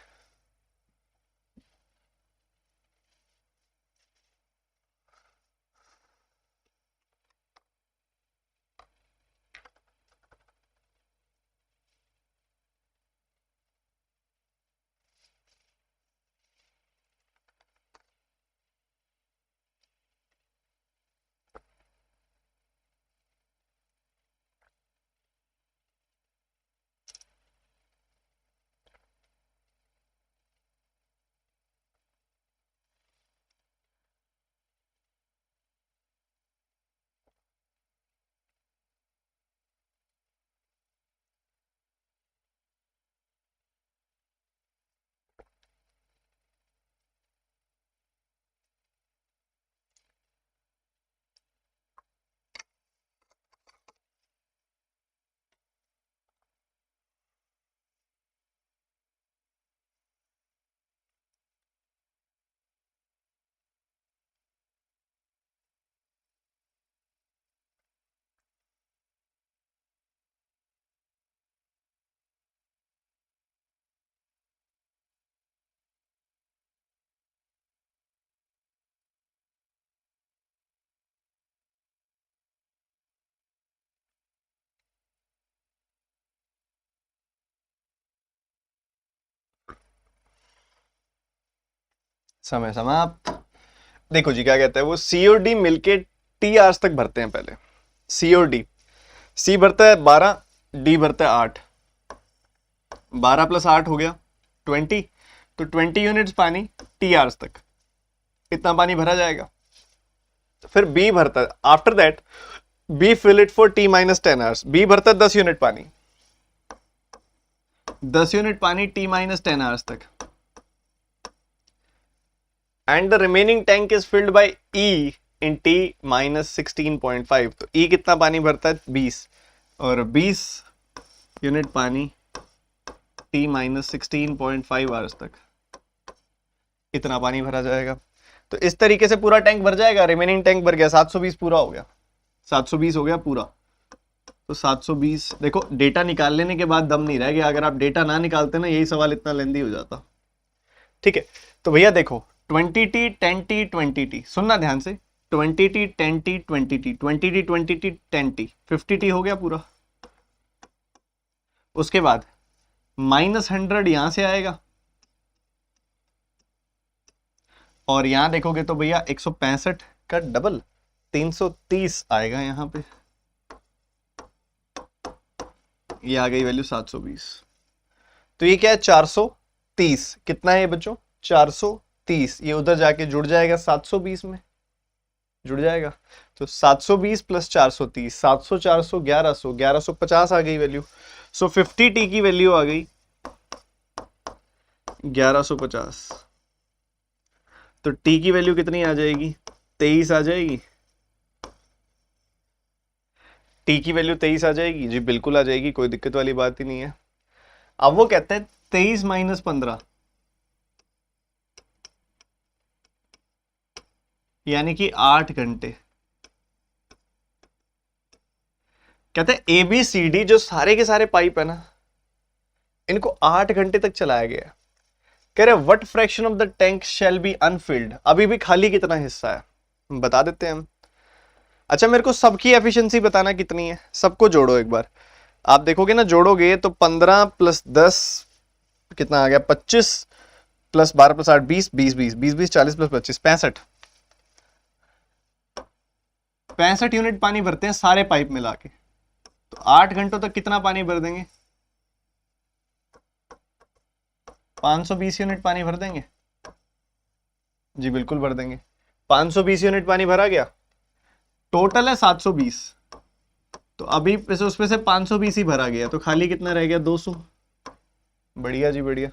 समय समाप्त। देखो जी क्या कहता है वो, सी और डी मिलके टी आवर्स तक भरते हैं पहले। सी और डी, सी भरता है 12, डी भरता है 8, 12 प्लस 8 हो गया 20, तो 20 यूनिट्स पानी टी आवर्स तक, इतना पानी भरा जाएगा। तो फिर बी भरता है, after that B fill it for T minus 10 hours, B भरता है 10 यूनिट पानी, 10 यूनिट पानी टी माइनस 10 आवर्स तक, and the remaining tank is filled by E in T minus 16.5। तो ई कितना पानी भरता है 20, और 20 यूनिट पानी टी माइनस 16.5 आवर्स तक, इतना पानी भरा जाएगा। तो इस तरीके से पूरा टैंक भर जाएगा, रिमेनिंग टैंक भर गया 720 पूरा हो गया, 720 हो गया पूरा। तो 720, देखो डेटा निकाल लेने के बाद दम नहीं रह गया, अगर आप डेटा ना निकालते ना यही सवाल इतना लेंदी हो जाता। ठीक है, तो भैया देखो 20T 10T 20T, सुनना ध्यान से, 20T 10T 20T 20T 20T 10T 50T हो गया पूरा। उसके बाद -100 यहां से आएगा, और यहां देखोगे तो भैया 165 का डबल 330 आएगा यहां पे, ये आ गई वैल्यू 720। तो ये क्या है 430, कितना है ये बच्चों 430, ये उधर जाके जुड़ जाएगा 720 में, जुड़ जाएगा। तो 720 प्लस 430, 700 400 1100, 1150 आ गई वैल्यू। सो 50T की वैल्यू आ गई 1150। तो T की वैल्यू कितनी आ जाएगी 23 आ जाएगी, T की वैल्यू 23 आ जाएगी जी, बिल्कुल आ जाएगी, कोई दिक्कत वाली बात ही नहीं है। अब वो कहते हैं 23 माइनस 15, यानी कि 8 घंटे। कहते हैं ABCD जो सारे के सारे पाइप है ना, इनको 8 घंटे तक चलाया गया। कह रहे what fraction of the tank shall be Anfield, अभी भी खाली कितना हिस्सा है बता देते हैं हम। अच्छा मेरे को सबकी एफिशिएंसी बताना कितनी है, सबको जोड़ो एक बार, आप देखोगे ना जोड़ोगे तो 15 प्लस 10 कितना आ गया 25, प्लस 12 प्लस 8 20, 20 20 20 20 40 प्लस 25 65, 65 यूनिट पानी भरते हैं सारे पाइप मिला के। तो 8 घंटों तक कितना पानी भर देंगे 520 यूनिट पानी भर देंगे? जी बिल्कुल भर देंगे। 520 यूनिट पानी भरा गया, टोटल है 720, तो अभी उसमें से 520 ही भरा गया, तो खाली कितना रह गया? 200। बढ़िया जी बढ़िया।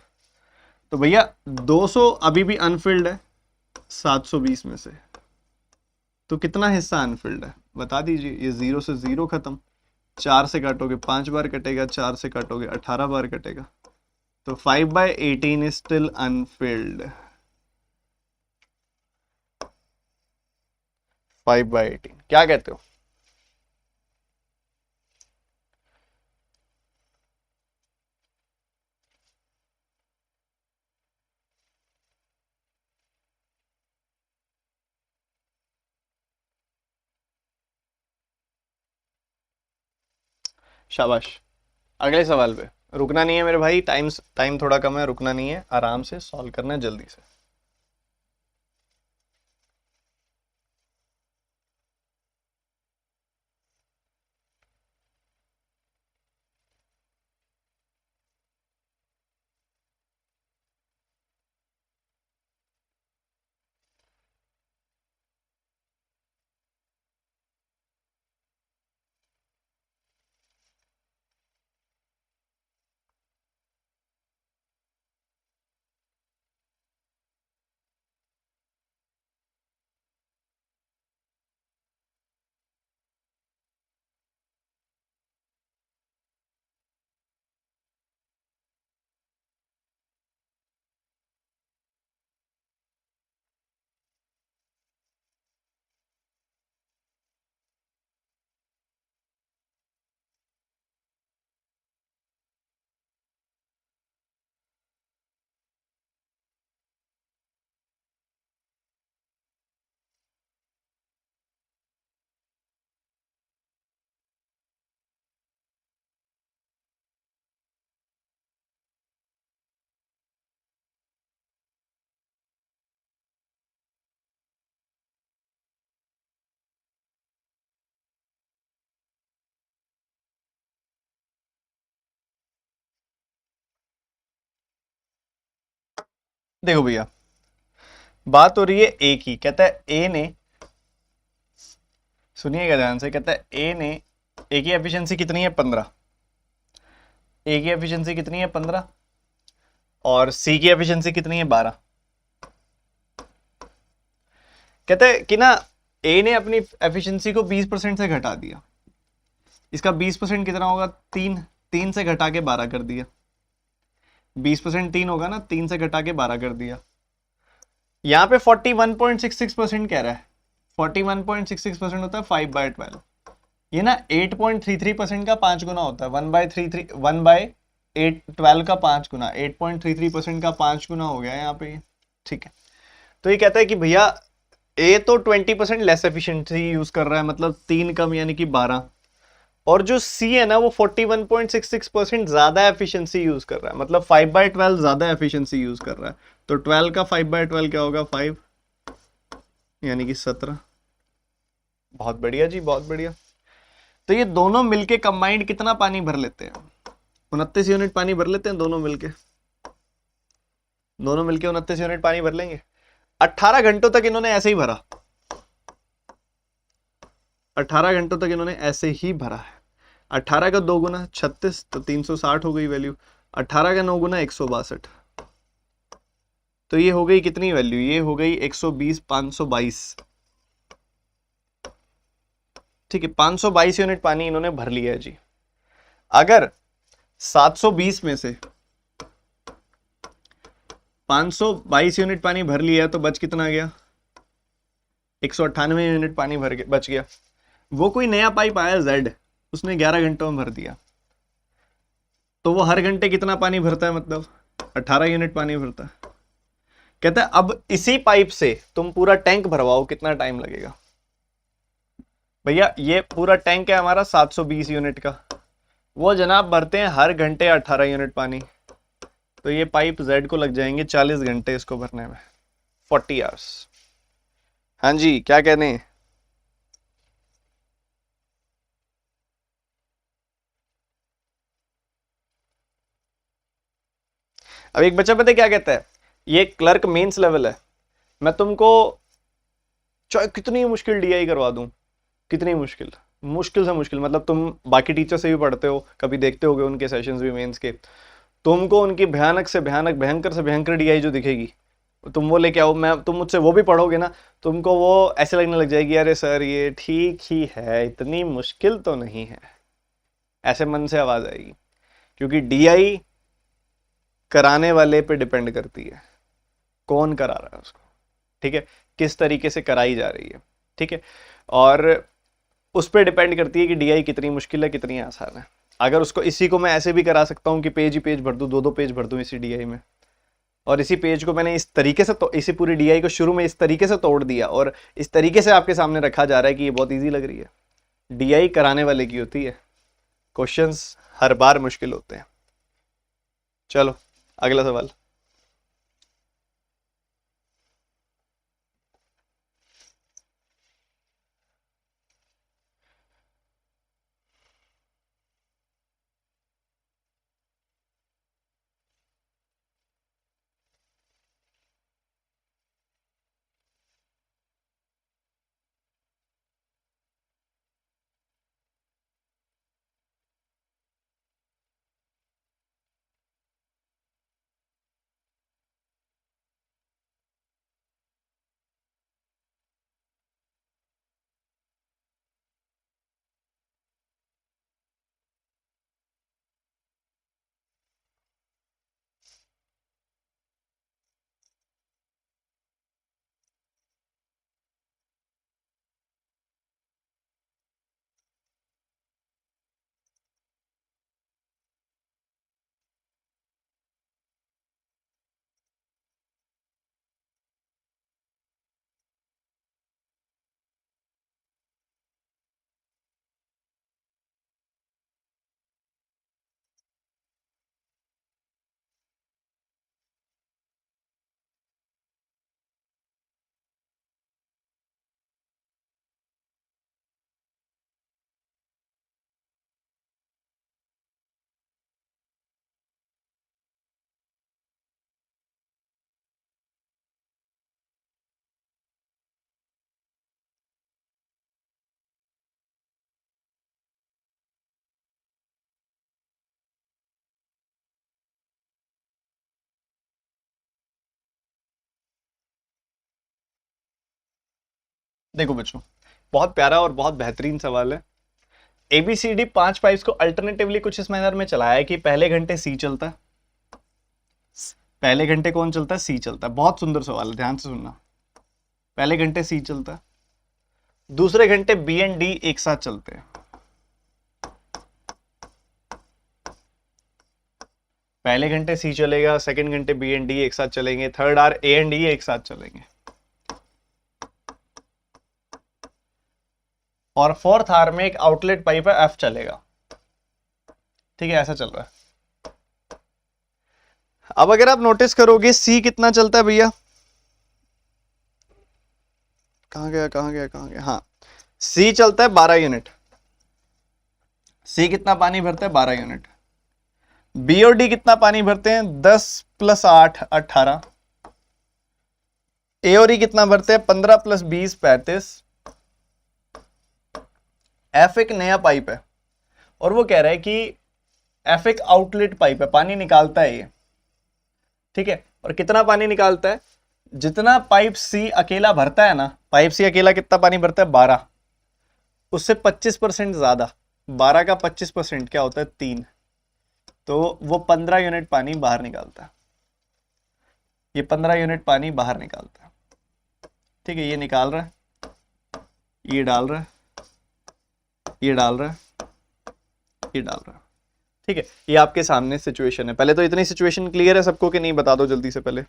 तो भैया 200 अभी भी अनफिल्ड है 720 में से, तो कितना हिस्सा अनफिल्ड है बता दीजिए। ये 0 से 0 खत्म, 4 से काटोगे 5 बार कटेगा, 4 से काटोगे 18 बार कटेगा, तो 5/18 इज स्टिल अनफिल्ड। 5/18 क्या कहते हो? शाबाश। अगले सवाल पे रुकना नहीं है मेरे भाई, टाइम टाइम थोड़ा कम है, रुकना नहीं है, आराम से सॉल्व करना है जल्दी से। देखो भैया, बात हो रही है ए की। कहता है ए ने, सुनिएगा ध्यान से, कहता है ए ने, ए की एफिशिएंसी कितनी है? 15। ए की एफिशिएंसी कितनी है? 15। और सी की एफिशिएंसी कितनी है? 12। कहते हैं कि ना ए ने अपनी एफिशिएंसी को 20% से घटा दिया। इसका 20% कितना होगा? 3। 3 से घटा के 12 कर दिया। 20% 3 होगा ना, 3 से घटा के 12 कर दिया। यहाँ पे 41.66% कह रहा है। 41.66% होता है 5/12। ये ना 8.33% का 5 गुना होता है। 1/12 का 5 गुना, 8.33% का 5 गुना हो गया यहाँ पे। ठीक है, तो ये कहता है कि भैया ए तो 20% लेस एफिशिएंसी यूज कर रहा है, मतलब 3 कम यानी कि 12। और जो सी है ना वो 41.66% ज्यादा एफिशिएंसी यूज कर रहा है, मतलब 5/12 ज्यादा एफिशिएंसी यूज कर रहा है। तो 12 का 5/12 क्या होगा? 5 यानी कि 17। बहुत बढ़िया जी बहुत बढ़िया। तो ये दोनों मिलके कंबाइंड कितना पानी भर लेते हैं? 29 यूनिट पानी भर लेते हैं दोनों मिलके। दोनों मिलके 29 यूनिट पानी भर लेंगे। 18 घंटों तक इन्होंने ऐसे ही भरा। 18 घंटों तक इन्होंने ऐसे ही भरा है। 18 का 2 गुना 36, तो 360 हो गई वैल्यू। 18 का 9 गुना 162, तो ये हो गई कितनी वैल्यू? ये हो गई 120, 522। ठीक है, 522 यूनिट पानी इन्होंने भर लिया है जी। अगर 720 में से 522 यूनिट पानी भर लिया तो बच कितना गया? 198 यूनिट पानी बच गया। वो कोई नया पाइप आया जेड, उसने 11 घंटों में भर दिया, तो वो हर घंटे कितना पानी भरता है? मतलब 18 यूनिट पानी भरता है। कहता है अब इसी पाइप से तुम पूरा टैंक भरवाओ, कितना टाइम लगेगा? भैया ये पूरा टैंक है हमारा 720 यूनिट का, वो जनाब भरते हैं हर घंटे 18 यूनिट पानी, तो ये पाइप जेड को लग जाएंगे 40 घंटे इसको भरने में, 40 आवर्स। हाँ जी, क्या कहने हैं? अब एक बच्चा पता है क्या कहता है, ये क्लर्क मेंस लेवल है, मैं तुमको चाहे कितनी मुश्किल डीआई करवा दूं, कितनी मुश्किल, मुश्किल से मुश्किल, मतलब तुम बाकी टीचर से भी पढ़ते हो, कभी देखते होगे उनके सेशंस भी मेंस के, तुमको उनकी भयानक से भयानक, भयंकर से भयंकर डीआई जो दिखेगी, तुम वो लेके आओ, मैं तुम मुझसे वो भी पढ़ोगे ना, तुमको वो ऐसे लगने लग जाएगी, अरे सर ये ठीक ही है, इतनी मुश्किल तो नहीं है, ऐसे मन से आवाज आएगी। क्योंकि डीआई कराने वाले पे डिपेंड करती है, कौन करा रहा है उसको, ठीक है, किस तरीके से कराई जा रही है, ठीक है, और उस पर डिपेंड करती है कि डीआई कितनी मुश्किल है कितनी आसान है। अगर उसको, इसी को मैं ऐसे भी करा सकता हूँ कि पेज ही पेज भर दूँ, 2-2 पेज भर दूँ इसी डीआई में, और इसी पेज को मैंने इस तरीके से, तो इसी पूरी डीआई को शुरू में इस तरीके से तोड़ दिया और इस तरीके से आपके सामने रखा जा रहा है कि ये बहुत ईजी लग रही है। डीआई कराने वाले की होती है, क्वेश्चंस हर बार मुश्किल होते हैं। चलो अगला सवाल। देखो बच्चों, बहुत प्यारा और बहुत बेहतरीन सवाल है। एबीसीडी 5 पाइप्स को अल्टरनेटिवली कुछ इस मैनर में चलाया है कि पहले घंटे सी चलता है, पहले घंटे कौन चलता है, सी चलता है। बहुत सुंदर सवाल है, ध्यान से सुनना। पहले घंटे सी चलता है, दूसरे घंटे बी एंड डी एक साथ चलते हैं। पहले घंटे सी चलेगा, सेकंड घंटे बी एंड डी एक साथ चलेंगे, थर्ड आर ए एंड ई एक साथ चलेंगे, और फोर्थ आर में एक आउटलेट पाइप है एफ चलेगा। ठीक है, ऐसा चल रहा है। अब अगर आप नोटिस करोगे सी कितना चलता है भैया, कहां गया कहां गया कहां गया, हाँ, सी चलता है 12 यूनिट। सी कितना पानी भरता है, 12 यूनिट। बी और डी कितना पानी भरते हैं, 10 + 8 18। ए और ई कितना भरते हैं, 15 + 20 35। एफ एक नया पाइप है और वो कह रहा है कि एफ एक आउटलेट पाइप है, पानी निकालता है ये, ठीक है, और कितना पानी निकालता है, जितना पाइप सी अकेला भरता है ना, पाइप सी अकेला कितना पानी भरता है, 12, उससे 25% ज्यादा, 12 का 25% क्या होता है, 3, तो वो 15 यूनिट पानी बाहर निकालता है। ये 15 यूनिट पानी बाहर निकालता है, ठीक है, ये निकाल रहा है, ये डाल रहा है, ये डाल रहा है, ये डाल रहा है, ठीक है। ये आपके सामने सिचुएशन है। पहले तो इतनी सिचुएशन क्लियर है सबको कि नहीं, बता दो जल्दी से पहले।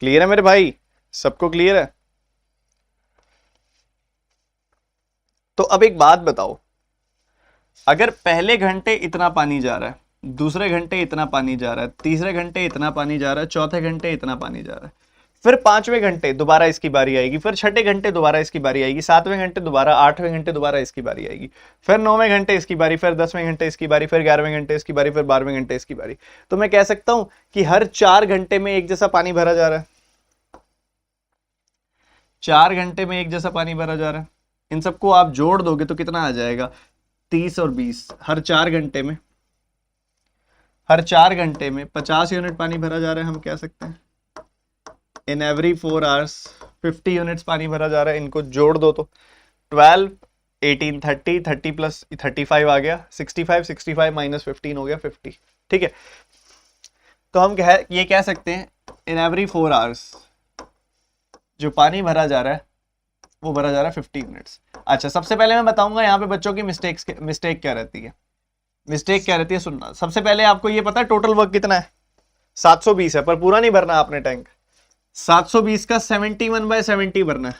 क्लियर है मेरे भाई, सबको क्लियर है? तो अब एक बात बताओ, अगर पहले घंटे इतना पानी जा रहा है, दूसरे घंटे इतना पानी जा रहा है, तीसरे घंटे इतना पानी जा रहा है, चौथे घंटे इतना पानी जा रहा है, फिर 5वें घंटे दोबारा इसकी बारी आएगी, फिर 6ठे घंटे दोबारा इसकी बारी आएगी, 7वें घंटे दोबारा, 8वें घंटे दोबारा इसकी बारी आएगी, फिर 9वें घंटे इसकी बारी, फिर 10वें घंटे इसकी बारी, फिर 11वें घंटे इसकी बारी, फिर 12वें घंटे इसकी बारी। तो मैं कह सकता हूं कि हर 4 घंटे में एक जैसा पानी भरा जा रहा है, 4 घंटे में एक जैसा पानी भरा जा रहा है। इन सबको आप जोड़ दोगे तो कितना आ जाएगा, 30 और 20, हर 4 घंटे में, हर 4 घंटे में 50 यूनिट पानी भरा जा रहा है, हम कह सकते हैं। इन एवरी 4 आवर्स 50 यूनिट्स पानी भरा जा रहा है। इनको जोड़ दो तो 12, 18, 30, 30 प्लस 35 आ गया, 65, 65 माइनस 15 हो गया 50। ठीक है, तो हम ये कह सकते हैं इन एवरी 4 आवर्स जो पानी भरा जा रहा है वो भरा जा रहा है 50 यूनिट्स। अच्छा, सबसे पहले मैं बताऊंगा यहाँ पे बच्चों की मिस्टेक क्या रहती है। मिस्टेक क्या रहती है सुनना। सबसे पहले आपको ये पता है टोटल वर्क कितना है, 720 है, पर पूरा नहीं भरना आपने टैंक। 720 का 71/70 भरना है,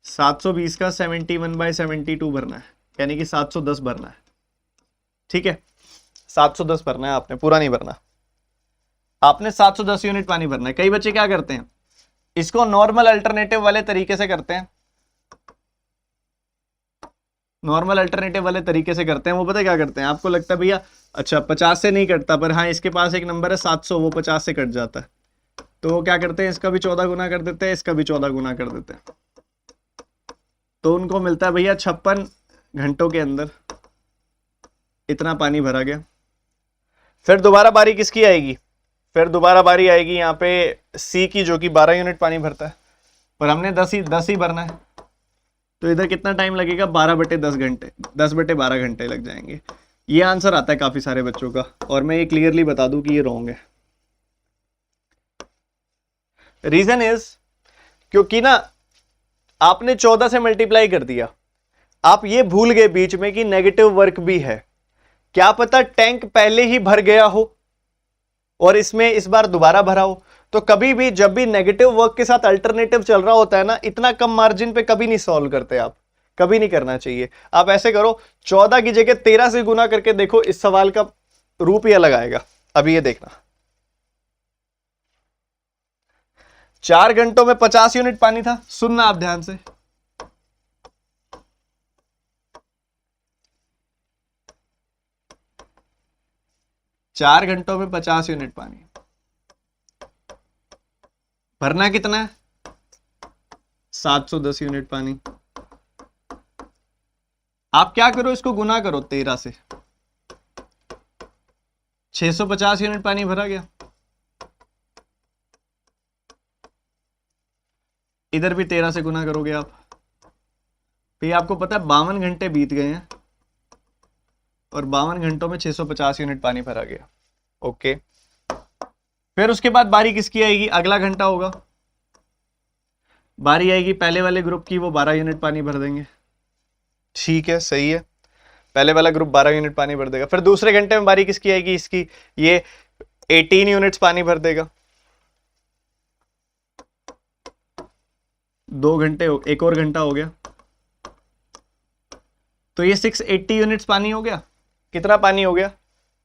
720 का 71/72 भरना है, यानी कि 710 भरना है। ठीक है, 710 भरना है आपने, पूरा नहीं भरना। आपने 710 यूनिट पानी भरना है। कई बच्चे क्या करते हैं, इसको नॉर्मल अल्टरनेटिव वाले तरीके से करते हैं, नॉर्मल अल्टरनेटिव वाले तरीके से करते हैं। वो पता है क्या करते हैं, आपको लगता है भैया अच्छा 50 से नहीं कटता, पर हाँ इसके पास एक नंबर है 700, वो 50 से कट जाता है, तो वो क्या करते हैं, इसका भी 14 गुना कर देते हैं, इसका भी 14 गुना कर देते हैं, तो उनको मिलता है भैया 56 घंटों के अंदर इतना पानी भरा गया। फिर दोबारा बारी किसकी आएगी, फिर दोबारा बारी आएगी यहाँ पे सी की, जो कि 12 यूनिट पानी भरता है, पर हमने 10 ही भरना है, तो इधर कितना टाइम लगेगा, 12/10 घंटे, 10/12 घंटे लग जाएंगे। ये आंसर आता है काफी सारे बच्चों का, और मैं ये क्लियरली बता दूं कि ये रॉन्ग है। रीजन इज क्योंकि ना आपने 14 से मल्टीप्लाई कर दिया, आप ये भूल गए बीच में कि नेगेटिव वर्क भी है। क्या पता टैंक पहले ही भर गया हो और इसमें इस बार दोबारा भरा हो। तो कभी भी जब भी नेगेटिव वर्क के साथ अल्टरनेटिव चल रहा होता है ना, इतना कम मार्जिन पे कभी नहीं सॉल्व करते आप, कभी नहीं करना चाहिए। आप ऐसे करो, 14 की जगह 13 से गुना करके देखो, इस सवाल का रूप ही अलग आएगा। अभी ये देखना, 4 घंटों में 50 यूनिट पानी था। सुनना आप ध्यान से, चार घंटों में 50 यूनिट पानी भरना कितना है, 710 यूनिट पानी। आप क्या करो, इसको गुना करो 13 से, 650 यूनिट पानी भरा गया। इधर भी 13 से गुना करोगे आप, फिर आपको पता है 52 घंटे बीत गए हैं और 52 घंटों में 650 यूनिट पानी भरा गया। ओके, फिर उसके बाद बारी किसकी आएगी, अगला घंटा होगा, बारी आएगी पहले वाले ग्रुप की, वो 12 यूनिट पानी भर देंगे। ठीक है, सही है, पहले वाला ग्रुप 12 यूनिट पानी भर देगा। फिर दूसरे घंटे में बारी किसकी आएगी, इसकी, ये 18 यूनिट्स पानी भर देगा। 2 घंटे, एक और घंटा हो गया, तो ये 680 यूनिट्स पानी हो गया। कितना पानी हो गया,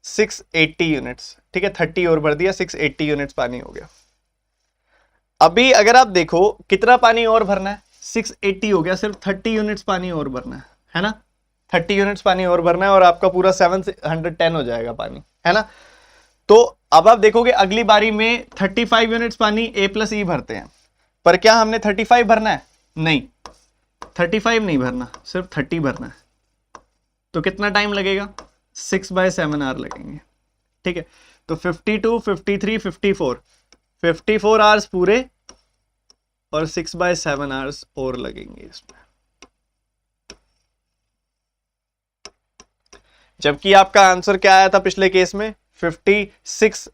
680 यूनिट्स। ठीक है, 30 और भर दिया, 680 यूनिट्स पानी हो गया। अभी अगर आप देखो कितना पानी और भरना है, 680 हो गया, सिर्फ 30 यूनिट्स पानी और भरना है ना, 30 यूनिट्स पानी और भरना है और आपका पूरा 710 हो जाएगा पानी, है ना। तो अब आप देखोगे अगली बारी में 35 यूनिट्स पानी A+E भरते हैं, पर क्या हमने 35 भरना है, नहीं 35 नहीं भरना, सिर्फ 30 भरना है। तो कितना टाइम लगेगा, 6/7 आवर लगेंगे। ठीक है, तो 52, 53, 54 आवर्स पूरे और 6/7 आवर्स और लगेंगे इसमें। जबकि आपका आंसर क्या आया था पिछले केस में, 56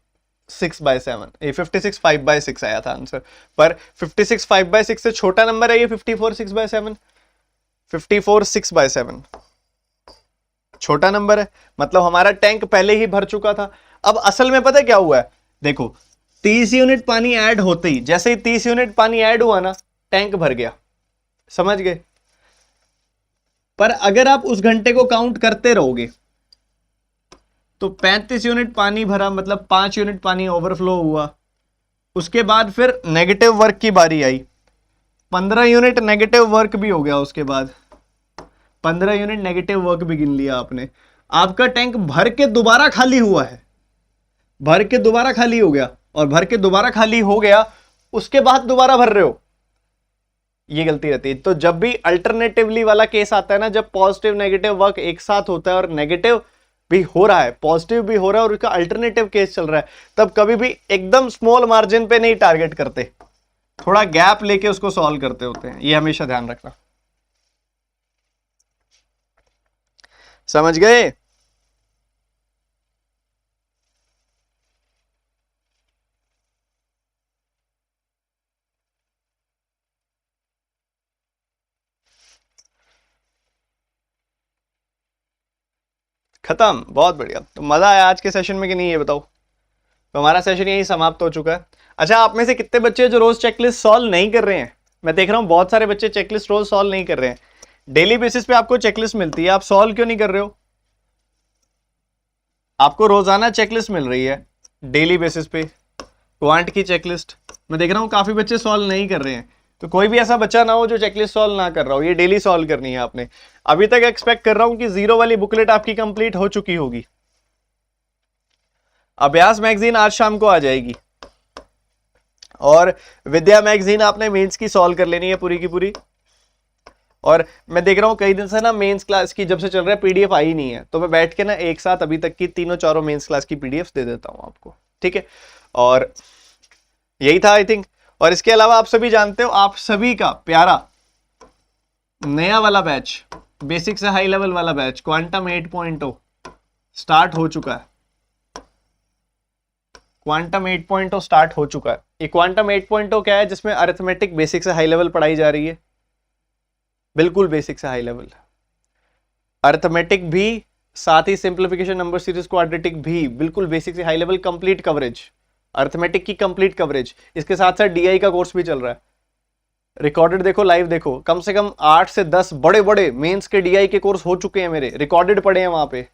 6/7, ये 56 5/6 आया था आंसर, पर 56 5/6 से छोटा नंबर है ये 54 6/7, 54 6/7 छोटा नंबर है, मतलब हमारा टैंक पहले ही भर चुका था। अब असल में पता है क्या हुआ है, देखो 30 यूनिट पानी ऐड होते ही, जैसे ही 30 यूनिट पानी ऐड हुआ ना, टैंक भर गया, समझ गए। पर अगर आप उस घंटे को काउंट करते रहोगे तो 35 यूनिट पानी भरा, मतलब 5 यूनिट पानी ओवरफ्लो हुआ, उसके बाद फिर नेगेटिव वर्क की बारी आई, 15 यूनिट नेगेटिव वर्क भी हो गया। उसके बाद 15 यूनिट नेगेटिव वर्क भी गिन लिया आपने। आपका टैंक भर के दोबारा खाली हुआ है, भर के दोबारा खाली हो गया, और भर के दोबारा खाली हो गया उसके बाद दोबारा भर रहे हो, ये गलती रहती है। तो जब भी अल्टरनेटिवली वाला केस आता है ना, जब पॉजिटिव नेगेटिव वर्क एक साथ होता है और नेगेटिव भी हो रहा है, पॉजिटिव भी हो रहा है और उसका अल्टरनेटिव केस चल रहा है, तब कभी भी एकदम स्मॉल मार्जिन पे नहीं टारगेट करते, थोड़ा गैप लेके उसको सॉल्व करते होते हैं, ये हमेशा ध्यान रखना। समझ गए? खत्म, बहुत बढ़िया। तो मजा आया आज के सेशन में कि नहीं, ये बताओ। तो हमारा सेशन यही समाप्त हो चुका है। अच्छा, आप में से कितने बच्चे जो रोज चेकलिस्ट सॉल्व नहीं कर रहे हैं? मैं देख रहा हूं बहुत सारे बच्चे चेकलिस्ट रोज सॉल्व नहीं कर रहे हैं। डेली बेसिस पे आपको चेकलिस्ट मिलती है, आप सॉल्व क्यों नहीं कर रहे हो? आपको रोजाना चेकलिस्ट मिल रही है डेली बेसिस पे, क्वांट की चेकलिस्ट। मैं देख रहा हूं काफी बच्चे सॉल्व नहीं कर रहे हैं, तो कोई भी ऐसा बच्चा ना हो जो चेकलिस्ट सॉल्व ना कर रहा हो, ये डेली सॉल्व करनी है आपने। अभी तक एक्सपेक्ट कर रहा हूं कि जीरो वाली बुकलेट आपकी कंप्लीट हो चुकी होगी। अभ्यास मैगजीन आज शाम को आ जाएगी, और विद्या मैगजीन आपने मेंस की सॉल्व कर लेनी है पूरी की पूरी। और मैं देख रहा हूं कई दिन से ना मेंस क्लास की जब से चल रहा है पीडीएफ आई नहीं है, तो मैं बैठ के ना एक साथ अभी तक की तीनों चारों मेंस क्लास की पीडीएफ दे देता हूं आपको, ठीक है? और यही था आई थिंक। और इसके अलावा आप सभी जानते हो, आप सभी का प्यारा नया वाला बैच, बेसिक से हाई लेवल वाला बैच क्वांटम 8.0 स्टार्ट हो चुका है। क्वांटम 8.0 स्टार्ट हो चुका है। ये क्वांटम 8.0 क्या है? जिसमें अरिथमेटिक बेसिक से हाई लेवल पढ़ाई जा रही है, बिल्कुल बेसिक से हाई लेवल। अरिथमेटिक भी, साथ ही सिंप्लीफिकेशन, नंबर सीरीज, क्वाड्रेटिक भी, बिल्कुल बेसिक से high level, complete coverage, arithmetic की कंप्लीट कवरेज। इसके साथ साथ डीआई का कोर्स भी चल रहा है। रिकॉर्डेड देखो, लाइव देखो, कम से कम 8 से 10 बड़े बड़े मेंस के डीआई के कोर्स हो चुके हैं मेरे, रिकॉर्डेड पड़े हैं वहां पे।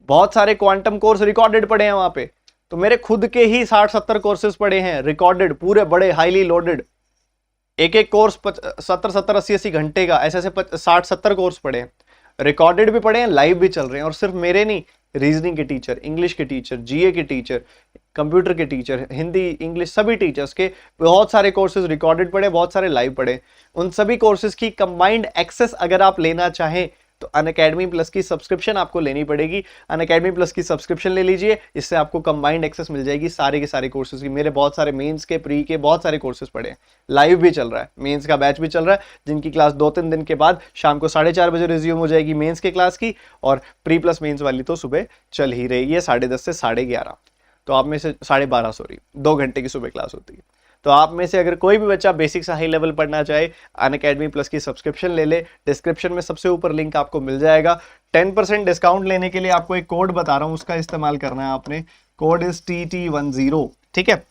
बहुत सारे क्वांटम कोर्स रिकॉर्डेड पड़े हैं वहां पे। तो मेरे खुद के ही 60-70 कोर्सेज पड़े हैं रिकॉर्डेड, पूरे बड़े हाईली लोडेड। एक एक कोर्स 70-70, 80-80 घंटे का, ऐसे ऐसे 60-70 कोर्स पड़े हैं, रिकॉर्डेड भी पड़े हैं, लाइव भी चल रहे हैं। और सिर्फ मेरे नहीं, रीजनिंग के टीचर, इंग्लिश के टीचर, जीए के टीचर, कंप्यूटर के टीचर, हिंदी इंग्लिश, सभी टीचर्स के बहुत सारे कोर्सेज रिकॉर्डेड पड़े, बहुत सारे लाइव पड़े। उन सभी कोर्सेज की कंबाइंड एक्सेस अगर आप लेना चाहें तो अनअकैडमी प्लस की सब्सक्रिप्शन आपको लेनी पड़ेगी। अनअकैडमी प्लस की सब्सक्रिप्शन ले लीजिए, इससे आपको कंबाइंड एक्सेस मिल जाएगी सारे के सारे कोर्सेज की। मेरे बहुत सारे मेंस के, प्री के बहुत सारे कोर्सेज पड़े हैं, लाइव भी चल रहा है, मेंस का बैच भी चल रहा है, जिनकी क्लास 2-3 दिन के बाद शाम को 4:30 बजे रिज्यूम हो जाएगी मेंस के क्लास की, और प्री प्लस मेंस वाली तो सुबह चल ही रही है 10:30 से 11:30। तो आप में से 12:30, सॉरी, 2 घंटे की सुबह क्लास होती है। तो आप में से अगर कोई भी बच्चा बेसिक से हाई लेवल पढ़ना चाहे, अनअकैडमी प्लस की सब्सक्रिप्शन ले ले। डिस्क्रिप्शन में सबसे ऊपर लिंक आपको मिल जाएगा। 10% डिस्काउंट लेने के लिए आपको एक कोड बता रहा हूं, उसका इस्तेमाल करना है आपने। कोड इज TT10, ठीक है?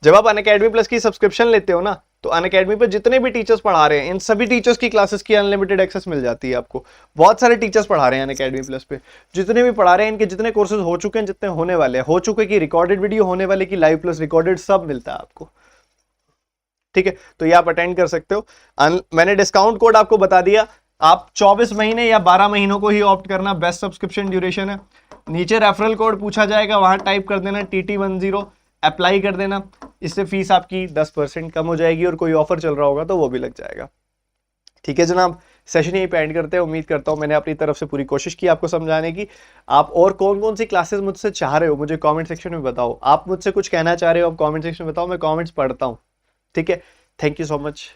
जब आप अनअकैडमी प्लस की सब्सक्रिप्शन लेते हो ना, तो अनअकैडमी पे जितने भी टीचर्स पढ़ा रहे हैं, इन सभी टीचर्स की क्लासेस की अनलिमिटेड एक्सेस मिल जाती है आपको। बहुत सारे टीचर्स पढ़ा रहे हैं अनअकैडमी प्लस पे, जितने भी पढ़ा रहे हैं, इनके जितने कोर्सेज हो चुके हैं, जितने होने वाले हैं, हो चुके की रिकॉर्डेड वीडियो, होने वाले की लाइव प्लस रिकॉर्डेड, सब मिलता है आपको, ठीक है? तो ये आप अटेंड कर सकते हो। मैंने डिस्काउंट कोड आपको बता दिया। आप 24 महीने या 12 महीनों को ही ऑप्ट करना, बेस्ट सब्सक्रिप्शन ड्यूरेशन है। नीचे रेफरल कोड पूछा जाएगा, वहां टाइप कर देना TT10, अप्लाई कर देना। इससे फीस आपकी 10% कम हो जाएगी, और कोई ऑफर चल रहा होगा तो वो भी लग जाएगा, ठीक है जनाब? सेशन यही पे एंड करते हैं। उम्मीद करता हूं मैंने अपनी तरफ से पूरी कोशिश की आपको समझाने की। आप और कौन कौन सी क्लासेस मुझसे चाह रहे हो, मुझे कमेंट सेक्शन में बताओ। आप मुझसे कुछ कहना चाह रहे हो, आप कमेंट सेक्शन में बताओ, मैं कमेंट्स पढ़ता हूं, ठीक है? Thank you so much.